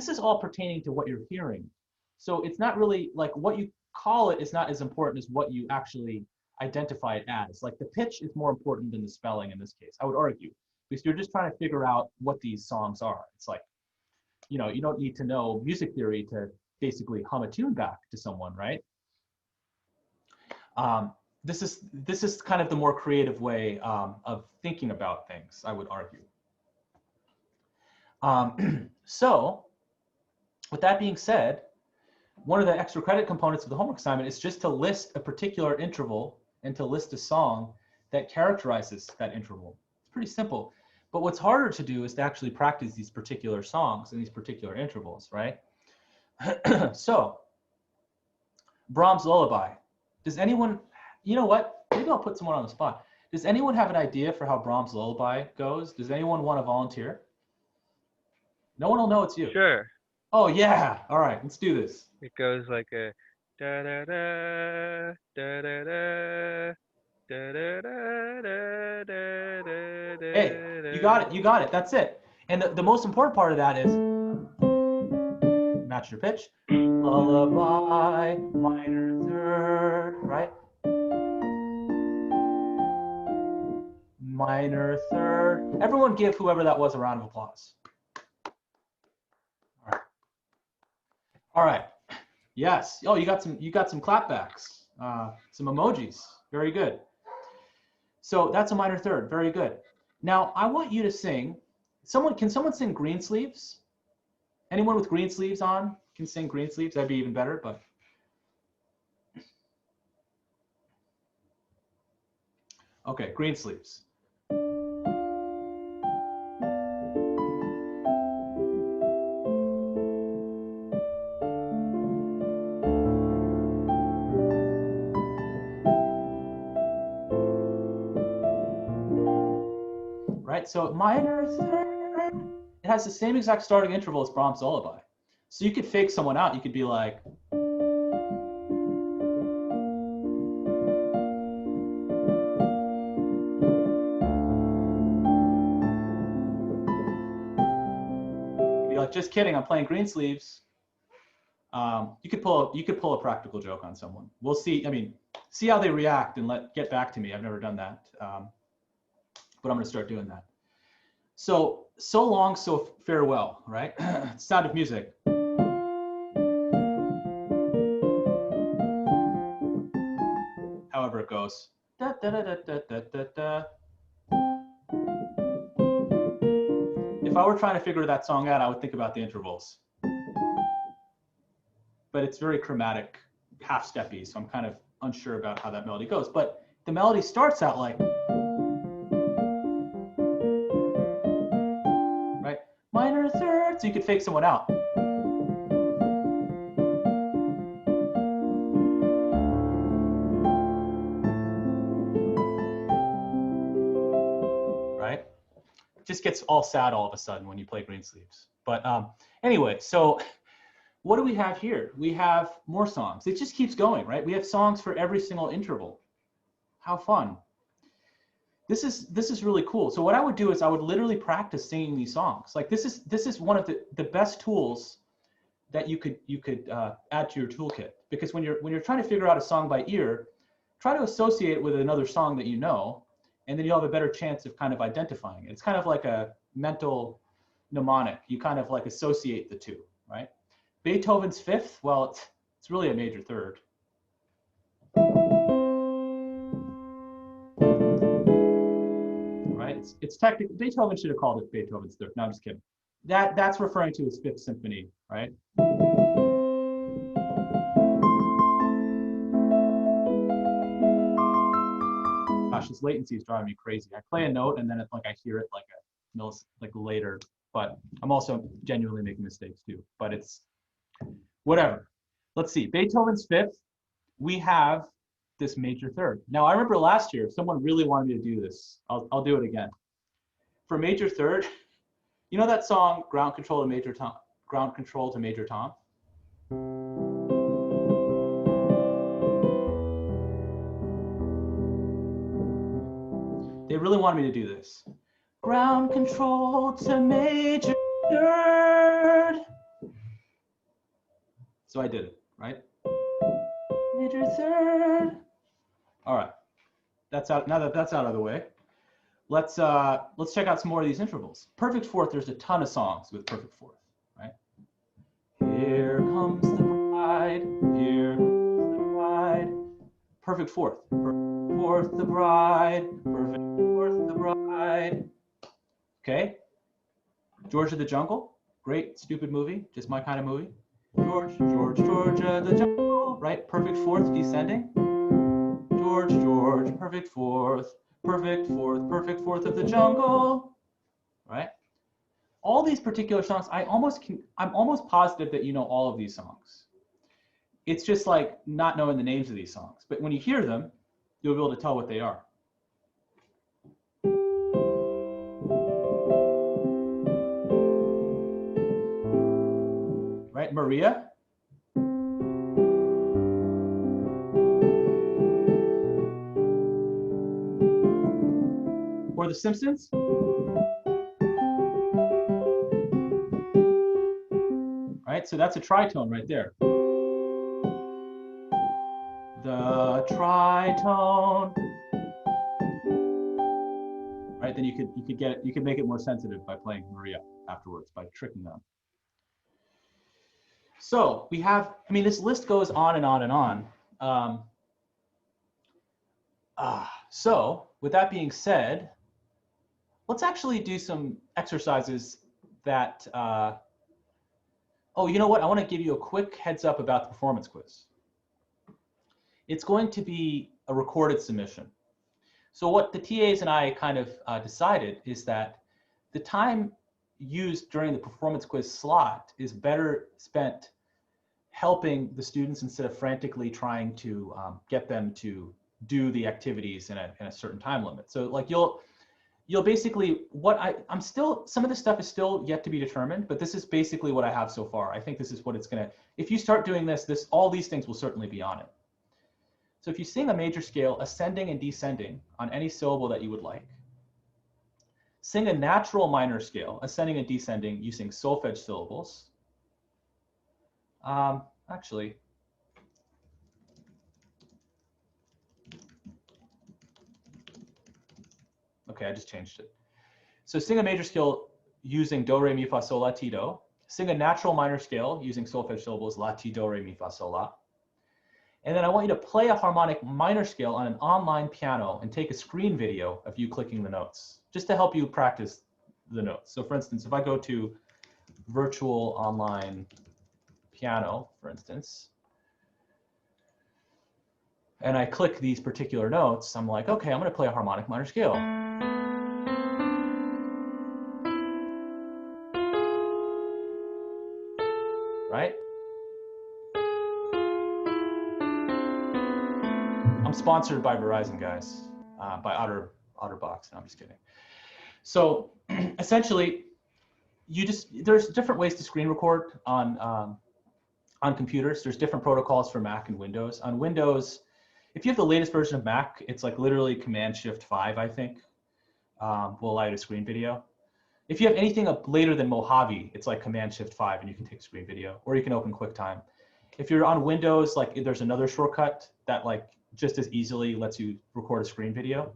is all pertaining to what you're hearing. So it's not really like what you call it is not as important as what you actually identify it as. Like the pitch is more important than the spelling in this case, I would argue, because you're just trying to figure out what these songs are. It's like, you know, you don't need to know music theory to basically hum a tune back to someone, right? This is kind of the more creative way of thinking about things, I would argue. So with that being said, one of the extra credit components of the homework assignment is just to list a particular interval and to list a song that characterizes that interval. It's pretty simple. But what's harder to do is to actually practice these particular songs and these particular intervals, right? So, Brahms' Lullaby. Does anyone, you know what? Maybe I'll put someone on the spot. Does anyone have an idea for how Brahms' Lullaby goes? Does anyone want to volunteer? No one will know it's you. Sure. Oh yeah, all right, let's do this. It goes like a da da da da da da da da da da da. Hey, you got it, that's it. And the most important part of that is match your pitch. Lullaby, minor third, right? Minor third. Everyone give whoever that was a round of applause. All right. Yes. Oh, you got some clapbacks, some emojis. Very good. So that's a minor third. Very good. Now I want you to sing. Can someone sing Green Sleeves? Anyone with green sleeves on can sing Green Sleeves. That'd be even better. But okay, Green Sleeves. Right, so minor third, it has the same exact starting interval as Brahms' Lullaby. So you could fake someone out. You could be like, just kidding, I'm playing Green Sleeves. You could pull a practical joke on someone. We'll see. I mean, see how they react and get back to me. I've never done that. But I'm going to start doing that. So long, so farewell, right? Sound of Music. However it goes. Da, da, da, da, da, da, da. If I were trying to figure that song out, I would think about the intervals. But it's very chromatic, half-steppy, so I'm kind of unsure about how that melody goes. But the melody starts out like, right? Minor third, so you could fake someone out. Right? It just gets all sad all of a sudden when you play Green Sleeves. But anyway, so what do we have here? We have more songs. It just keeps going, right? We have songs for every single interval. How fun. This is really cool. So what I would do is I would literally practice singing these songs. Like this is one of the best tools that you could add to your toolkit, because when you're trying to figure out a song by ear, try to associate it with another song that you know, and then you'll have a better chance of kind of identifying it. It's kind of like mental mnemonic. You kind of like associate the two, right? Beethoven's fifth, well, it's really a major third. Right? It's technically, Beethoven should have called it Beethoven's third. No, I'm just kidding. That's referring to his fifth symphony, right? Gosh, this latency is driving me crazy. I play a note and then it's like I hear it like a like later, but I'm also genuinely making mistakes too. But it's whatever. Let's see. Beethoven's fifth, we have this major third. Now I remember last year someone really wanted me to do this. I'll do it again. For major third, you know that song Ground Control to Major Tom? Ground Control to Major Tom? They really wanted me to do this. Ground control to major third. So I did it, right? Major third. All right. That's out. Now that that's out of the way, let's check out some more of these intervals. Perfect fourth, there's a ton of songs with perfect fourth, right? Here comes the bride, here comes the bride. Perfect fourth. Perfect fourth, the bride. Perfect fourth, the bride. Okay. George of the Jungle, great, stupid movie, just my kind of movie. George, Georgia, the jungle, right? Perfect fourth, descending. George, perfect fourth of the jungle, right? All these particular songs, I'm almost positive that you know all of these songs. It's just like not knowing the names of these songs. But when you hear them, you'll be able to tell what they are. Right, Maria? Or The Simpsons? Right, so that's a tritone right there. The tritone. Right, then you could get it, you could make it more sensitive by playing Maria afterwards, by tricking them. So we have, I mean, this list goes on and on and on. So with that being said, let's actually do some exercises that, oh, you know what? I want to give you a quick heads up about the performance quiz. It's going to be a recorded submission. So what the TAs and I kind of decided is that the time used during the performance quiz slot is better spent helping the students instead of frantically trying to get them to do the activities in a certain time limit. So like you'll basically, I'm still, some of the stuff is still yet to be determined, but this is basically what I have so far. I think this is what it's gonna, if you start doing this, all these things will certainly be on it. So if you sing a major scale, ascending and descending on any syllable that you would like, sing a natural minor scale, ascending and descending using solfege syllables. Actually, okay, I just changed it. So sing a major scale using do, re, mi, fa, sol, la, ti, do. Sing a natural minor scale using solfege syllables la, ti, do, re, mi, fa, sol, la. And then I want you to play a harmonic minor scale on an online piano and take a screen video of you clicking the notes, just to help you practice the notes. So for instance, if I go to virtual online piano, for instance, and I click these particular notes, I'm like, okay, I'm going to play a harmonic minor scale. Right? I'm sponsored by Verizon, guys, by OtterBox. No, I'm just kidding. So essentially, there's different ways to screen record on computers. There's different protocols for Mac and Windows. On Windows, if you have the latest version of Mac, it's like literally Command-Shift-5, I think, will allow you to screen video. If you have anything later than Mojave, it's like Command-Shift-5 and you can take screen video, or you can open QuickTime. If you're on Windows, like there's another shortcut that like just as easily lets you record a screen video.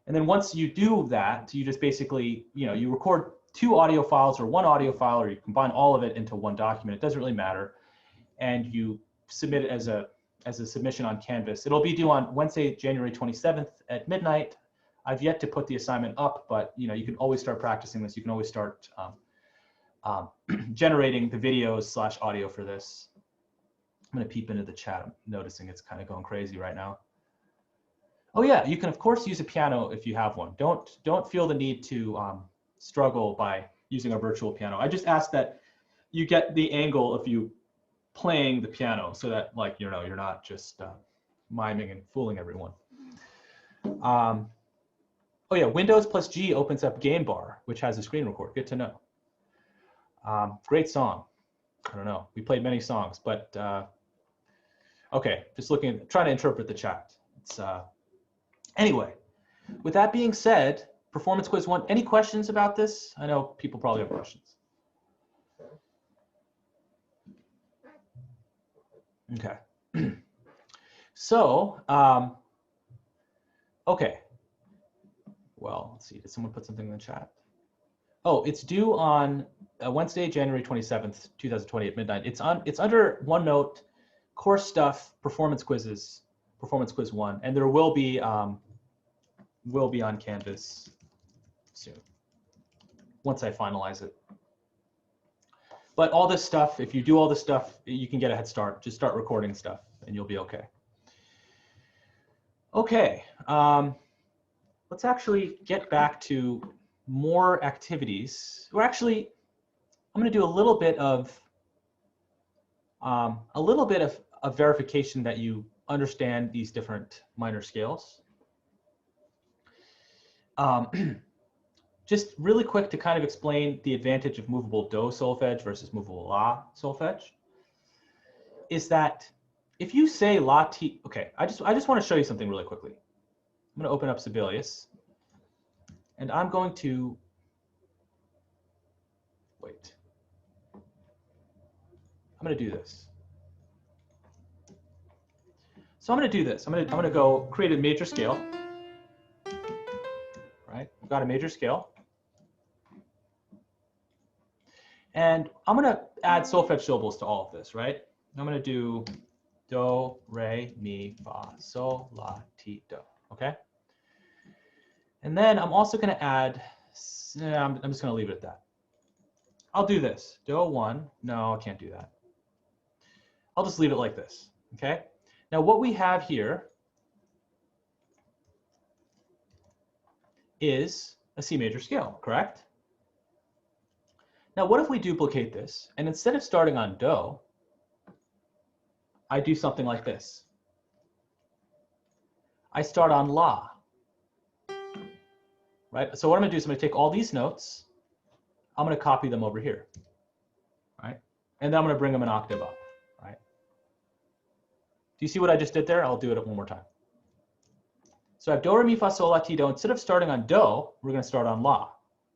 And then once you do that, you just basically, you record 2 audio files or 1 audio file, or you combine all of it into 1 document. It doesn't really matter. And you submit it as a submission on Canvas. It'll be due on Wednesday, January 27th at midnight. I've yet to put the assignment up, but you can always start practicing this. You can always start generating the videos / audio for this. I'm going to peep into the chat. I'm noticing it's kind of going crazy right now. Oh yeah, you can of course use a piano if you have one. Don't feel the need to struggle by using a virtual piano. I just ask that you get the angle of you playing the piano, so that you're not just miming and fooling everyone. Oh yeah, Windows plus G opens up Game Bar, which has a screen record. Good to know. Great song. I don't know. We played many songs, but okay. Just trying to interpret the chat. It's anyway. With that being said, performance quiz 1. Any questions about this? I know people probably have questions. Okay. So, okay. Well, let's see. Did someone put something in the chat? Oh, it's due on Wednesday, January 27th, 2020 at midnight. It's under OneNote, course stuff, performance quizzes, performance quiz 1, and there will be on Canvas soon once I finalize it. But all this stuff, if you do all this stuff, you can get a head start. Just start recording stuff and you'll be okay. Okay, let's actually get back to more activities. I'm going to do a little bit of verification that you understand these different minor scales. Just really quick to kind of explain the advantage of movable do solfege versus movable la solfege is that if you say la ti, okay, I just want to show you something really quickly. I'm going to open up Sibelius and I'm going to wait. I'm going to do this. So I'm going to do this. I'm going to go create a major scale. Right? I've got a major scale. And I'm going to add solfege syllables to all of this, right? I'm going to do do, re, mi, fa, sol, la, ti, do, okay? And then I'm also going to add, I'm just going to leave it at that. I'll do this, do 1, no, I can't do that. I'll just leave it like this, okay? Now what we have here is a C major scale, correct? Now what if we duplicate this, and instead of starting on do, I do something like this. I start on la, right? So what I'm gonna do is I'm gonna take all these notes, I'm gonna copy them over here, right? And then I'm gonna bring them an octave up, right? Do you see what I just did there? I'll do it one more time. So I have do, re, mi, fa, sol, la, ti, do. Instead of starting on do, we're gonna start on la.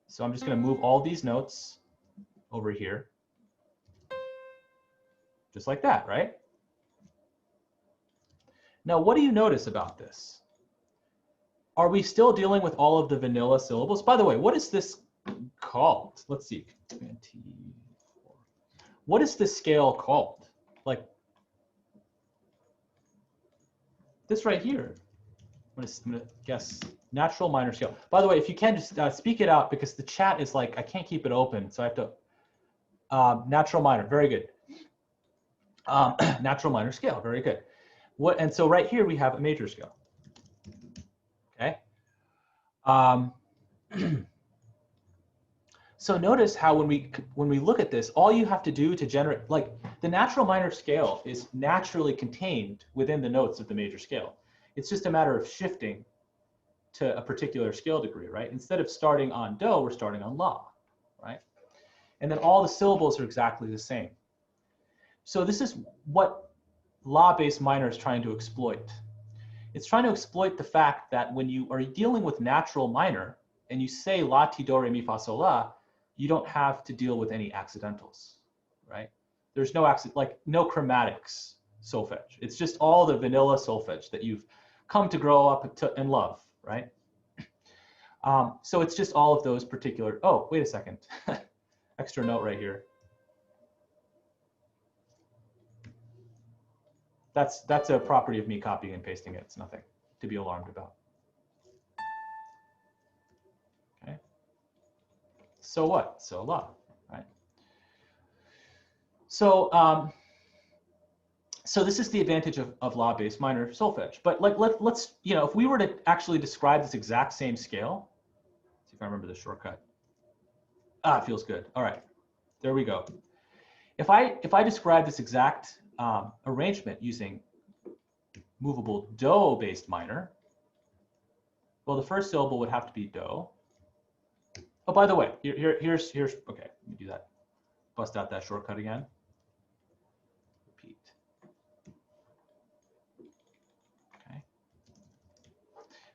So I'm just gonna move all these notes over here, just like that, right? Now, what do you notice about this? Are we still dealing with all of the vanilla syllables? By the way, what is this called? Let's see. What is this scale called? Like this right here. I'm gonna guess natural minor scale. By the way, if you can just speak it out because the chat is like, I can't keep it open, so I have to. Natural minor, very good. Natural minor scale, very good. And so right here we have a major scale. Okay. So notice how when we look at this, all you have to do to generate, like the natural minor scale is naturally contained within the notes of the major scale. It's just a matter of shifting to a particular scale degree, right? Instead of starting on do, we're starting on la, right? And then all the syllables are exactly the same. So this is what la-based minor is trying to exploit. It's trying to exploit the fact that when you are dealing with natural minor and you say la, ti, do, re, mi, fa, sol, la, you don't have to deal with any accidentals, right? There's no no chromatics solfege. It's just all the vanilla solfege that you've come to grow up and love, right? So it's just all of those particular, oh, wait a second. Extra note right here. That's a property of me copying and pasting it. It's nothing to be alarmed about. Okay. So what? So la, right? So so this is the advantage of law-based minor solfege. But like let's you know, if we were to actually describe this exact same scale, see if I remember the shortcut. Ah, it feels good. All right, there we go. If I describe this exact arrangement using movable do-based minor, well, the first syllable would have to be do. Oh, by the way, here's okay. Let me do that. Bust out that shortcut again. Repeat. Okay.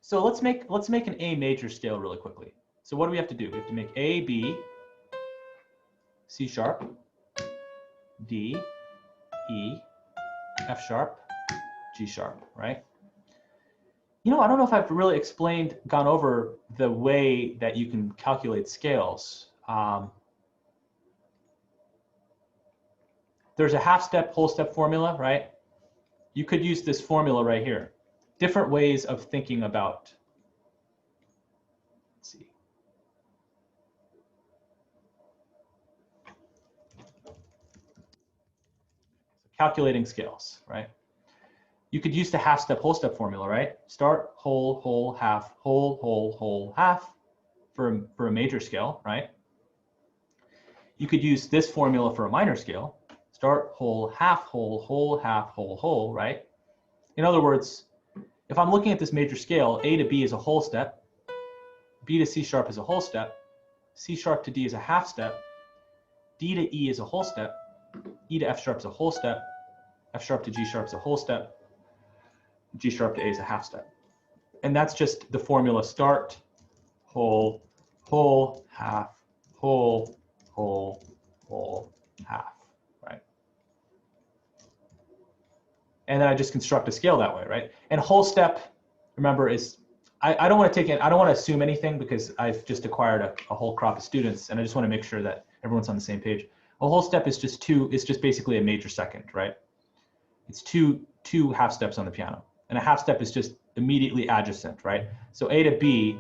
So let's make an A major scale really quickly. So what do we have to do? We have to make A, B, C sharp, D, E, F sharp, G sharp, right? You know, I don't know if I've really gone over the way that you can calculate scales. There's a half step, whole step formula, right? You could use this formula right here. Different ways of thinking about, let's see. Calculating scales, right? You could use the half step, whole step formula, right? Start, whole, whole, half, whole, whole, whole, half for a major scale, right? You could use this formula for a minor scale. Start, whole, half, whole, half, whole, right? In other words, if I'm looking at this major scale, A to B is a whole step, B to C sharp is a whole step, C sharp to D is a half step, D to E is a whole step, E to F sharp is a whole step, F sharp to G sharp is a whole step, G sharp to A is a half step. And that's just the formula start, whole, whole, half, whole, whole, whole, half, right? And then I just construct a scale that way, right? And whole step, remember, is, I don't want to take it, I don't want to assume anything because I've just acquired a whole crop of students and I just want to make sure that everyone's on the same page. A whole step is just basically a major second, right? It's two half steps on the piano. And a half step is just immediately adjacent, right? So A to B,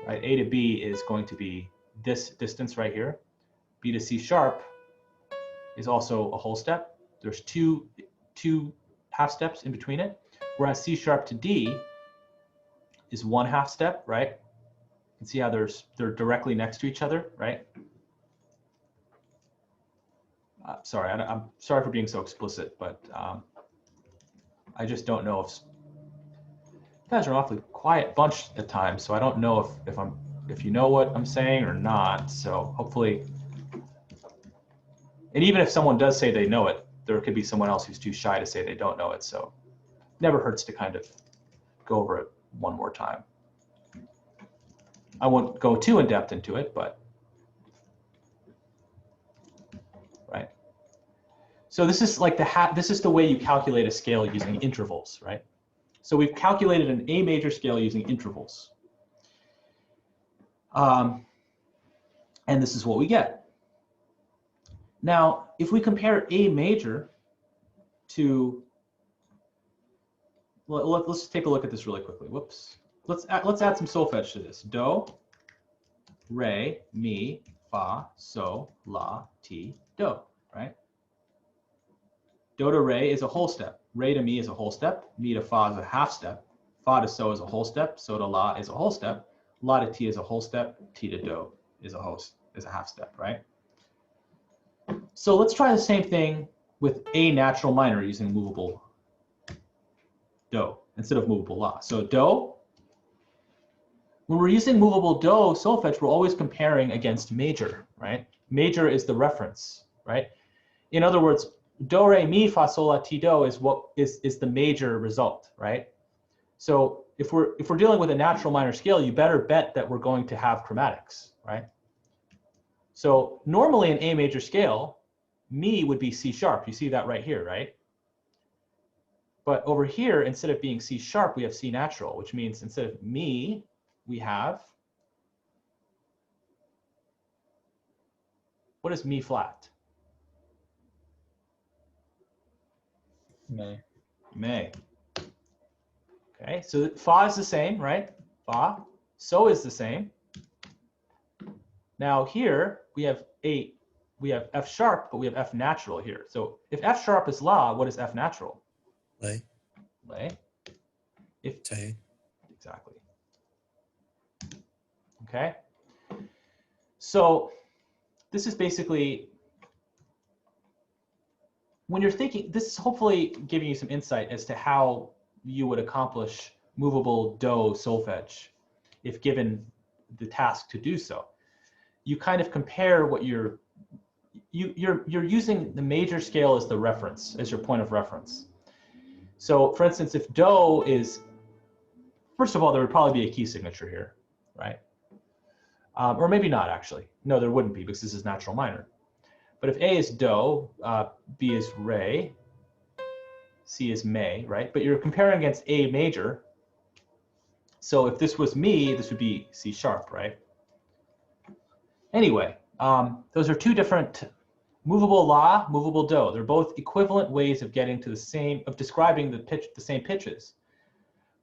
right? A to B is going to be this distance right here. B to C sharp is also a whole step. There's two half steps in between it. Whereas C sharp to D is one half step, right? You can see how they're directly next to each other, right? Sorry, I'm sorry for being so explicit, but I just don't know if you guys are an awfully quiet bunch at times, so I don't know if you know what I'm saying or not. So hopefully, and even if someone does say they know it, there could be someone else who's too shy to say they don't know it. So never hurts to kind of go over it one more time. I won't go too in depth into it, but right. So this is like this is the way you calculate a scale using intervals, right? So we've calculated an A major scale using intervals. And this is what we get. Now, if we compare A major to, let's take a look at this really quickly. Whoops. Let's add some solfege to this. Do, re, mi, fa, so, la, ti, do, right? Do to re is a whole step. Re to mi is a whole step. Mi to fa is a half step. Fa to so is a whole step. So to la is a whole step. La to ti is a whole step. Ti to do is a half step, right? So let's try the same thing with A natural minor using movable do instead of movable la. So do, when we're using movable do solfege, we're always comparing against major, right? Major is the reference, right? In other words, do, re, mi, fa, sol, la, ti, do is what is the major result, right? So if we're dealing with a natural minor scale, you better bet that we're going to have chromatics, right? So normally in A major scale, mi would be C sharp. You see that right here, right? But over here, instead of being C sharp, we have C natural, which means instead of mi, we have, what is mi flat? May. May. Okay, so fa is the same, right? Fa. So is the same. Now here we have F sharp, but we have F natural here. So if F sharp is la, what is F natural? Lay. Lay. If Tay. exactly. Okay. So this is basically, when you're thinking, this is hopefully giving you some insight as to how you would accomplish movable do solfege if given the task to do so. You kind of compare what you're using the major scale as the reference, as your point of reference. So for instance, if do is, first of all, there would probably be a key signature here, right? Or maybe not actually. No, there wouldn't be because this is natural minor. But if A is do, B is re, C is may, right? But you're comparing against A major. So if this was mi, this would be C sharp, right? Anyway, those are two different, movable la, movable do. They're both equivalent ways of getting to the same, of describing the pitch, the same pitches,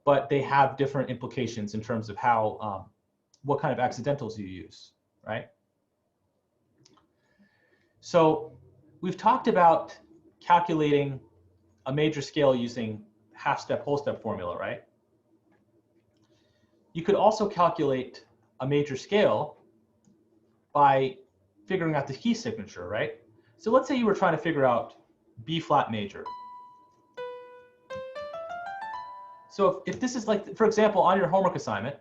but they have different implications in terms of how, what kind of accidentals you use, right? So we've talked about calculating a major scale using half step, whole step formula, right? You could also calculate a major scale by figuring out the key signature, right? So let's say you were trying to figure out B flat major. So if this is like, for example, on your homework assignment,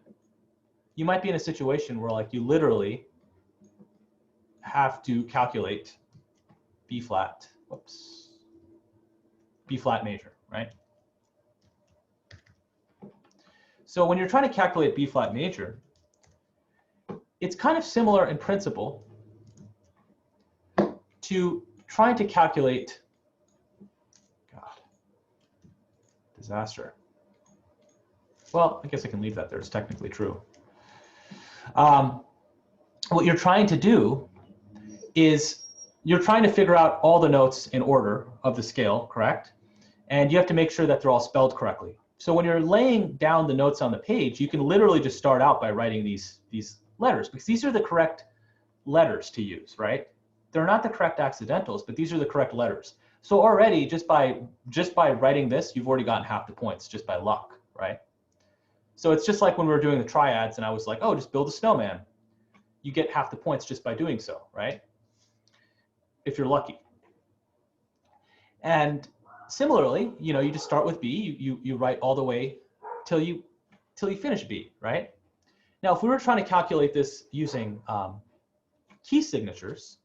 you might be in a situation where like you literally have to calculate B flat, whoops, B flat major, right? So when you're trying to calculate B flat major, it's kind of similar in principle to trying to calculate, God, disaster. Well, I guess I can leave that there, it's technically true. What you're trying to do is you're trying to figure out all the notes in order of the scale, correct? And you have to make sure that they're all spelled correctly. So when you're laying down the notes on the page, you can literally just start out by writing these letters, because these are the correct letters to use, right? They're not the correct accidentals, but these are the correct letters. So already, just by writing this, you've already gotten half the points just by luck, right? So it's just like when we were doing the triads and I was like, oh, just build a snowman. You get half the points just by doing so, right? If you're lucky. And similarly, you know, you just start with B, you write all the way till you finish B, right? Now, if we were trying to calculate this using key signatures,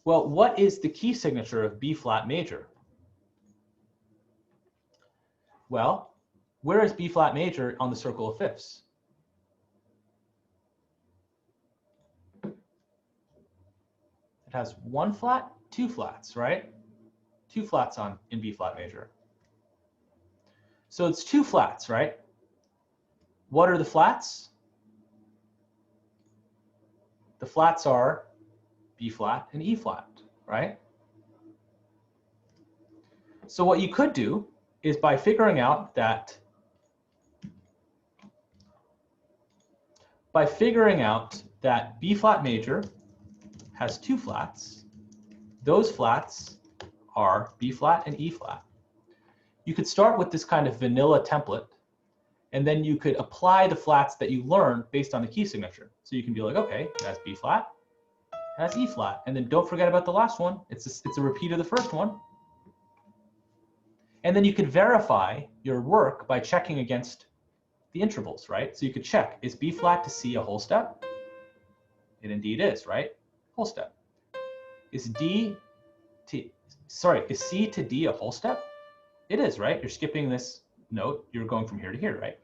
well, what is the key signature of B flat major? Well, where is B flat major on the circle of fifths? It has one flat, two flats, right? Two flats in B flat major. So it's two flats, right? What are the flats? The flats are B flat and E flat, right? So what you could do is by figuring out that B flat major has two flats, those flats are B flat and E flat. You could start with this kind of vanilla template, and then you could apply the flats that you learned based on the key signature. So you can be like, okay, it has B flat, it has E flat, and then don't forget about the last one. It's a repeat of the first one. And then you could verify your work by checking against the intervals, right? So you could check, is B flat to C a whole step? It indeed is, right? Whole step. Is C to D a whole step? It is, right? You're skipping this note, you're going from here to here, right?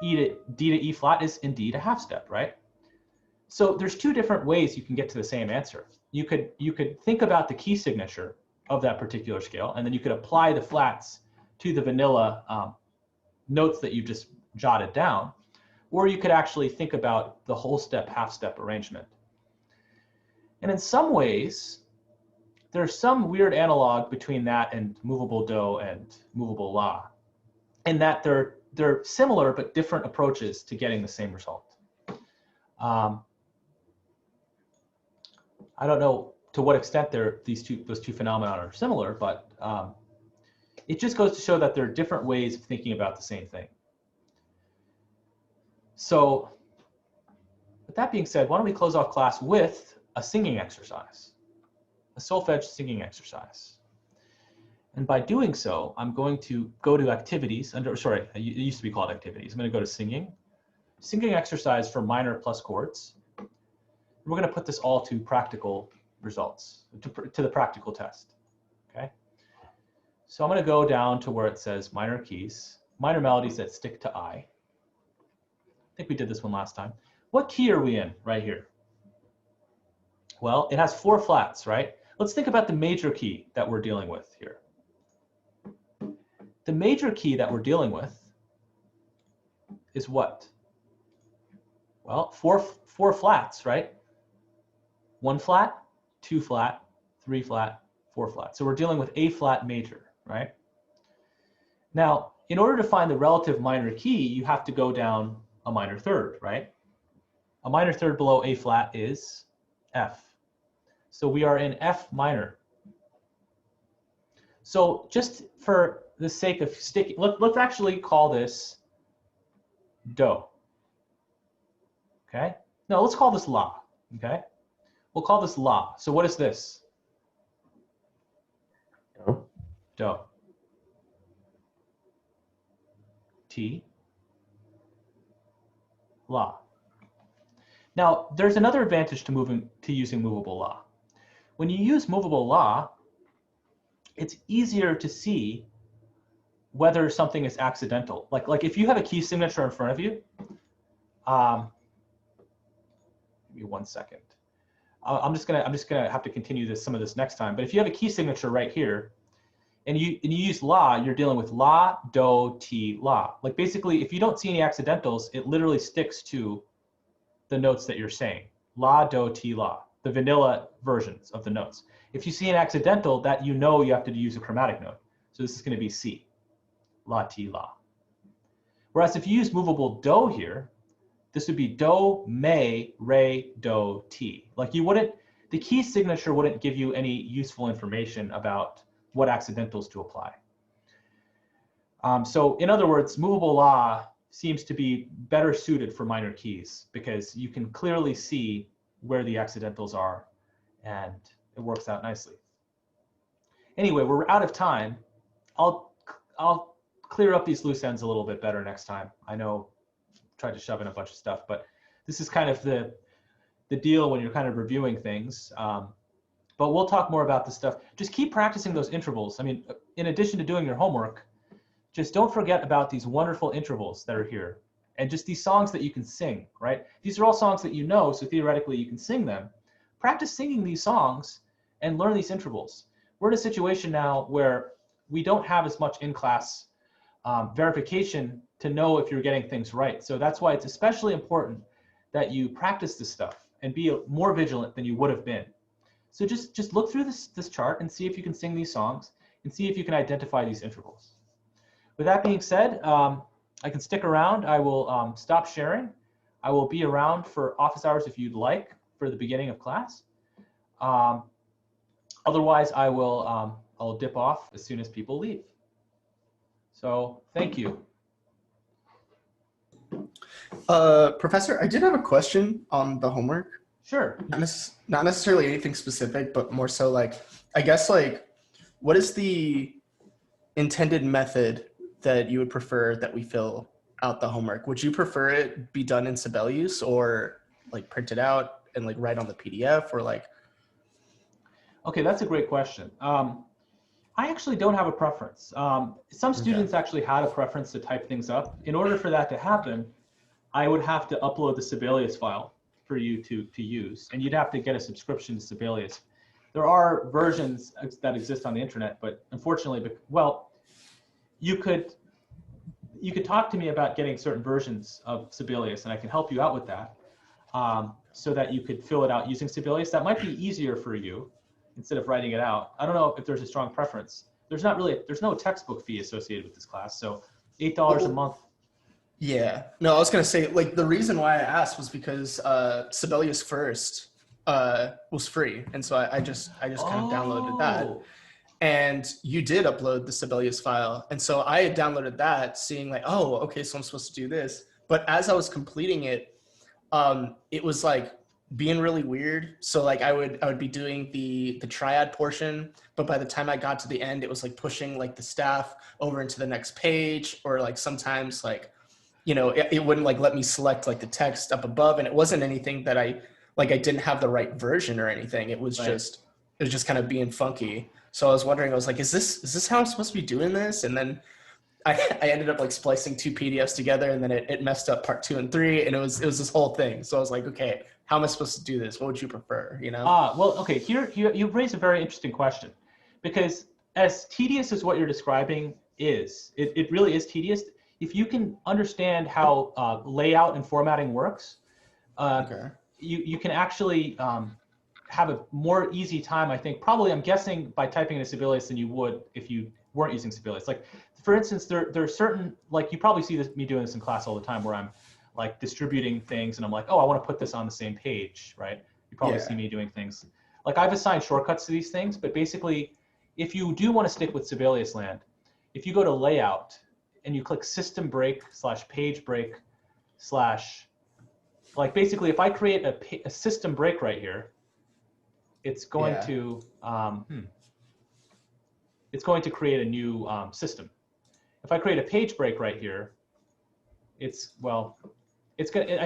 D to E flat is indeed a half step, right? So there's two different ways you can get to the same answer. You could think about the key signature of that particular scale, and then you could apply the flats to the vanilla notes that you just jotted down. or you could actually think about the whole step, half step arrangement. And in some ways, there's some weird analog between that and movable do and movable la, in that they're similar but different approaches to getting the same result. I don't know to what extent those two phenomena are similar, but it just goes to show that there are different ways of thinking about the same thing. So with that being said, why don't we close off class with a singing exercise, a solfege singing exercise. And by doing so, I'm going to go to activities, it used to be called activities. I'm going to go to singing exercise for minor plus chords. We're going to put this all to practical results, to the practical test, okay? So I'm going to go down to where it says minor keys, minor melodies that stick to I. I think we did this one last time. What key are we in right here? Well, it has 4 flats, right? Let's think about the major key that we're dealing with here. The major key that we're dealing with is what? Well, four flats, right? 1 flat, 2 flat, 3 flat, 4 flat. So we're dealing with A flat major, right? Now, in order to find the relative minor key, you have to go down a minor third, right? A minor third below A flat is F. So we are in F minor. So just for the sake of sticking, let's actually call this do. Okay? No, let's call this la. Okay? We'll call this la. So what is this? Do. Do. T. La. Now, there's another advantage to using movable la. When you use movable la, it's easier to see whether something is accidental. Like if you have a key signature in front of you, give me 1 second. I'm just gonna have to continue some of this next time. But if you have a key signature right here, and you use la, you're dealing with la, do, ti, la. Like basically, if you don't see any accidentals, it literally sticks to the notes that you're saying. La, do, ti, la. The vanilla versions of the notes. If you see an accidental, that you have to use a chromatic note. So this is going to be C, la, ti, la. Whereas if you use movable do here, this would be do, me, re, do, ti. Like the key signature wouldn't give you any useful information about what accidentals to apply. So in other words, movable la seems to be better suited for minor keys because you can clearly see where the accidentals are, and it works out nicely. Anyway, we're out of time. I'll clear up these loose ends a little bit better next time. I know I tried to shove in a bunch of stuff, but this is kind of the deal when you're kind of reviewing things. But we'll talk more about this stuff. Just keep practicing those intervals. I mean, in addition to doing your homework, just don't forget about these wonderful intervals that are here. And just these songs that you can sing, right? These are all songs that you know, so theoretically you can sing them. Practice singing these songs and learn these intervals. We're in a situation now where we don't have as much in-class verification to know if you're getting things right. So that's why it's especially important that you practice this stuff and be more vigilant than you would have been. So just look through this chart and see if you can sing these songs and see if you can identify these intervals. With that being said, I can stick around. I will stop sharing. I will be around for office hours if you'd like for the beginning of class. Otherwise, I'll dip off as soon as people leave. So thank you. Professor, I did have a question on the homework. Sure. Not necessarily anything specific, but more so like, I guess like, what is the intended method that you would prefer that we fill out the homework? Would you prefer it be done in Sibelius or like printed out and like write on the PDF or like? Okay, that's a great question. I actually don't have a preference. Some students actually had a preference to type things up. In order for that to happen, I would have to upload the Sibelius file for you to use, and you'd have to get a subscription to Sibelius. There are versions that exist on the internet, but unfortunately, well, you could, you could talk to me about getting certain versions of Sibelius, and I can help you out with that, so that you could fill it out using Sibelius. That might be easier for you instead of writing it out. I don't know if there's a strong preference. There's no textbook fee associated with this class, so $8 a month. Yeah. No, I was gonna say, like, the reason why I asked was because Sibelius First was free, and so I just kind of downloaded that. Oh. And you did upload the Sibelius file, and so I had downloaded that, seeing like, oh, okay, so I'm supposed to do this. But as I was completing it, it was like being really weird. So like I would be doing the triad portion, but by the time I got to the end, it was like pushing like the staff over into the next page, or like sometimes like, you know, it wouldn't like let me select like the text up above, and it wasn't anything that I didn't have the right version or anything. It was just kind of being funky. So I was wondering, I was like, is this how I'm supposed to be doing this? And then I ended up like splicing 2 PDFs together, and then it messed up part 2 and 3, and it was this whole thing. So I was like, okay, how am I supposed to do this? What would you prefer? You know? Well, okay, here you raise a very interesting question, because as tedious as what you're describing is, it really is tedious. If you can understand how layout and formatting works, Okay. you can actually have a more easy time, I think, probably, I'm guessing, by typing in a Sibelius than you would if you weren't using Sibelius. Like, for instance, there are certain, like, you probably see me doing this in class all the time, where I'm like distributing things and I'm like, oh, I want to put this on the same page, right? You probably see me doing things. Like, I've assigned shortcuts to these things, but basically, if you do want to stick with Sibelius land, if you go to layout and you click system break / page break / like, basically, if I create a system break right here, it's going to create a new system. If I create a page break right here, I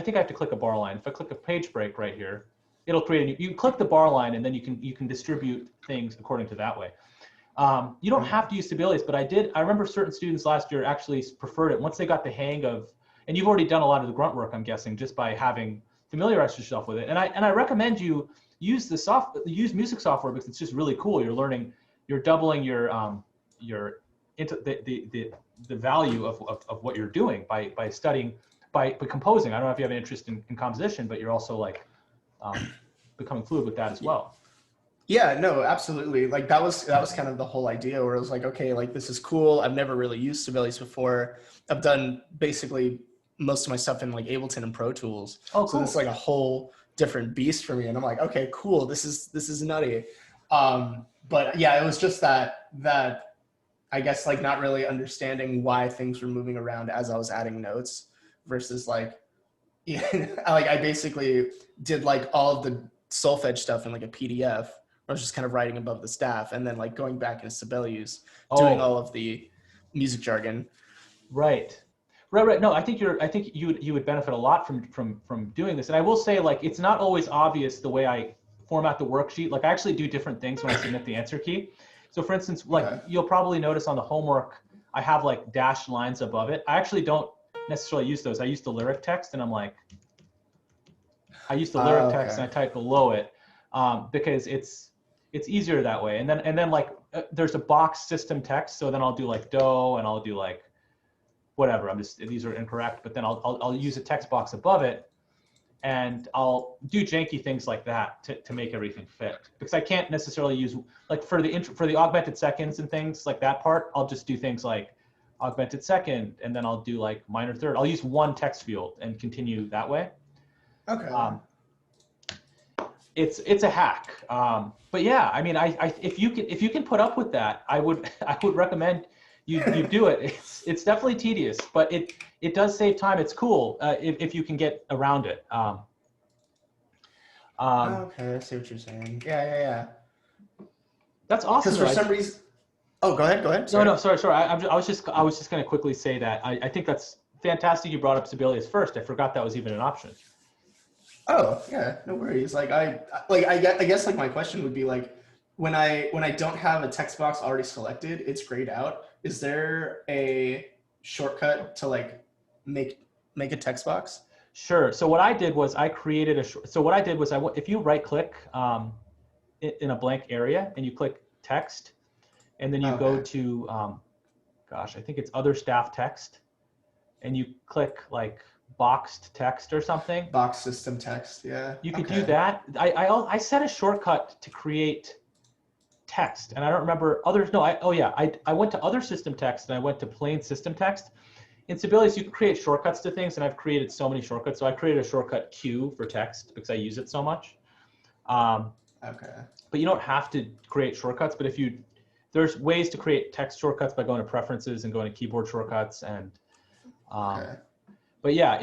think I have to click a bar line. If I click a page break right here, it'll create a new. You click the bar line, and then you can distribute things according to that way. You don't have to use Sibelius, but I remember certain students last year actually preferred it once they got the hang of. And you've already done a lot of the grunt work, I'm guessing, just by having familiarized yourself with it. And I recommend you use music software, because it's just really cool. You're doubling the value of what you're doing by studying, by composing. I don't know if you have an interest in composition, but you're also like becoming fluid with that as well. Yeah, no, absolutely. Like that was kind of the whole idea, where it was like, okay, like this is cool. I've never really used Sibelius before. I've done basically most of my stuff in like Ableton and Pro Tools. Oh, cool. So this is like a whole different beast for me. And I'm like, okay, cool. This is nutty. But yeah, it was just that I guess like not really understanding why things were moving around as I was adding notes, versus like, like I basically did like all of the solfege stuff in like a PDF. I was just kind of writing above the staff, and then like going back into Sibelius, doing all of the music jargon. Right. No, I think you would benefit a lot from doing this. And I will say, like, it's not always obvious the way I format the worksheet. Like, I actually do different things when I submit the answer key. So for instance, like you'll probably notice on the homework, I have like dashed lines above it. I actually don't necessarily use those. I use the lyric text, and I'm like, I use the lyric text and I type below it, because it's easier that way. And then like there's a box system text. So then I'll do like do, and I'll do like whatever. These are incorrect, but then I'll use a text box above it, and I'll do janky things like that to make everything fit, because I can't necessarily use, like, for the augmented seconds and things like that part, I'll just do things like augmented second, and then I'll do like minor third. I'll use one text field and continue that way. Okay. It's a hack. But yeah, I mean, if you can put up with that, I would recommend you do it. It's definitely tedious, but it does save time. It's cool if you can get around it. Okay, I see what you're saying. Yeah. That's awesome. Because for some reason, go ahead. Sorry. No, sorry. I was just going to quickly say that I think that's fantastic. You brought up Sibelius first. I forgot that was even an option. Oh yeah, no worries. Like I guess like my question would be like, when I don't have a text box already selected, it's grayed out. Is there a shortcut to like make a text box? Sure. So what I did was if you right click in a blank area and you click text, and then you go to, I think it's other staff text, and you click like boxed text or something. Box system text. Yeah. You could Okay. do that. I set a shortcut to create text, and I don't remember others. No, I went to other system text and I went to plain system text. In Sibelius, you can create shortcuts to things, and I've created so many shortcuts. So I created a shortcut Q for text because I use it so much. Okay. But you don't have to create shortcuts. But there's ways to create text shortcuts by going to preferences and going to keyboard shortcuts. And Okay. but yeah,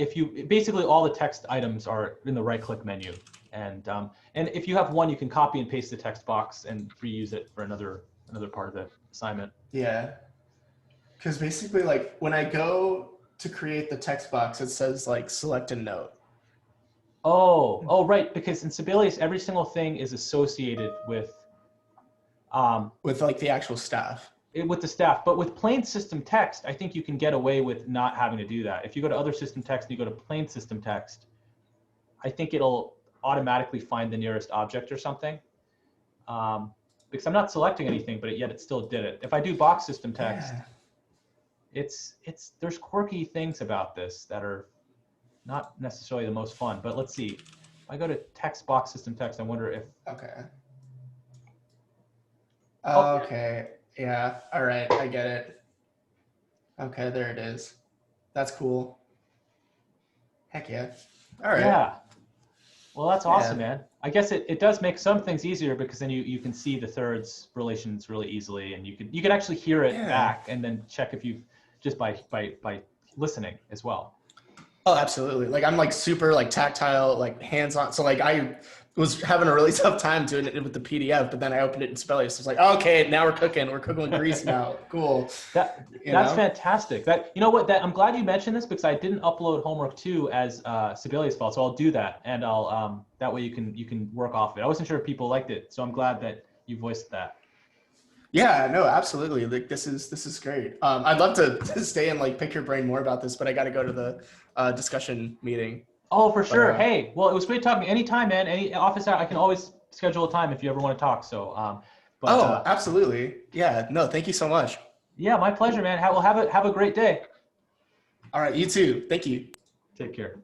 basically all the text items are in the right-click menu. And if you have one, you can copy and paste the text box and reuse it for another part of the assignment. Yeah. Because basically, like when I go to create the text box, it says like select a note. Oh, right. Because in Sibelius, every single thing is associated with With like the actual staff. with the staff. But with plain system text, I think you can get away with not having to do that. If you go to other system text and you go to plain system text, I think it'll automatically find the nearest object or something. Because I'm not selecting anything, but yet it still did it. If I do box system text, there's quirky things about this that are not necessarily the most fun. But let's see. If I go to text box system text, I wonder if. Okay. Okay. Okay. Yeah. All right. I get it. Okay. There it is. That's cool. Heck yeah. All right. Yeah. Well, that's awesome, Yeah. man. I guess it does make some things easier because then you can see the thirds relations really easily, and you can actually hear it Yeah. back and then check if you just by listening as well. Oh, absolutely. Like I'm like super like tactile, like hands-on. So like I was having a really tough time doing it with the PDF, but then I opened it in Sibelius. So it's like, okay, now we're cooking with grease now. Cool. That's You know? fantastic. I'm glad you mentioned this because I didn't upload homework 2 as Sibelius file, so I'll do that, and I'll that way you can work off it. I wasn't sure if people liked it, so I'm glad that you voiced that. Yeah, no, absolutely. Like this is great. I'd love to stay and like pick your brain more about this, but I got to go to the discussion meeting. Oh, for sure. But, Hey, well, it was great talking. Anytime, man. Any office hour, I can always schedule a time if you ever want to talk. So, absolutely. Yeah. No, thank you so much. yeah, my pleasure, man. Have a great day. All right, you too. Thank you. Take care.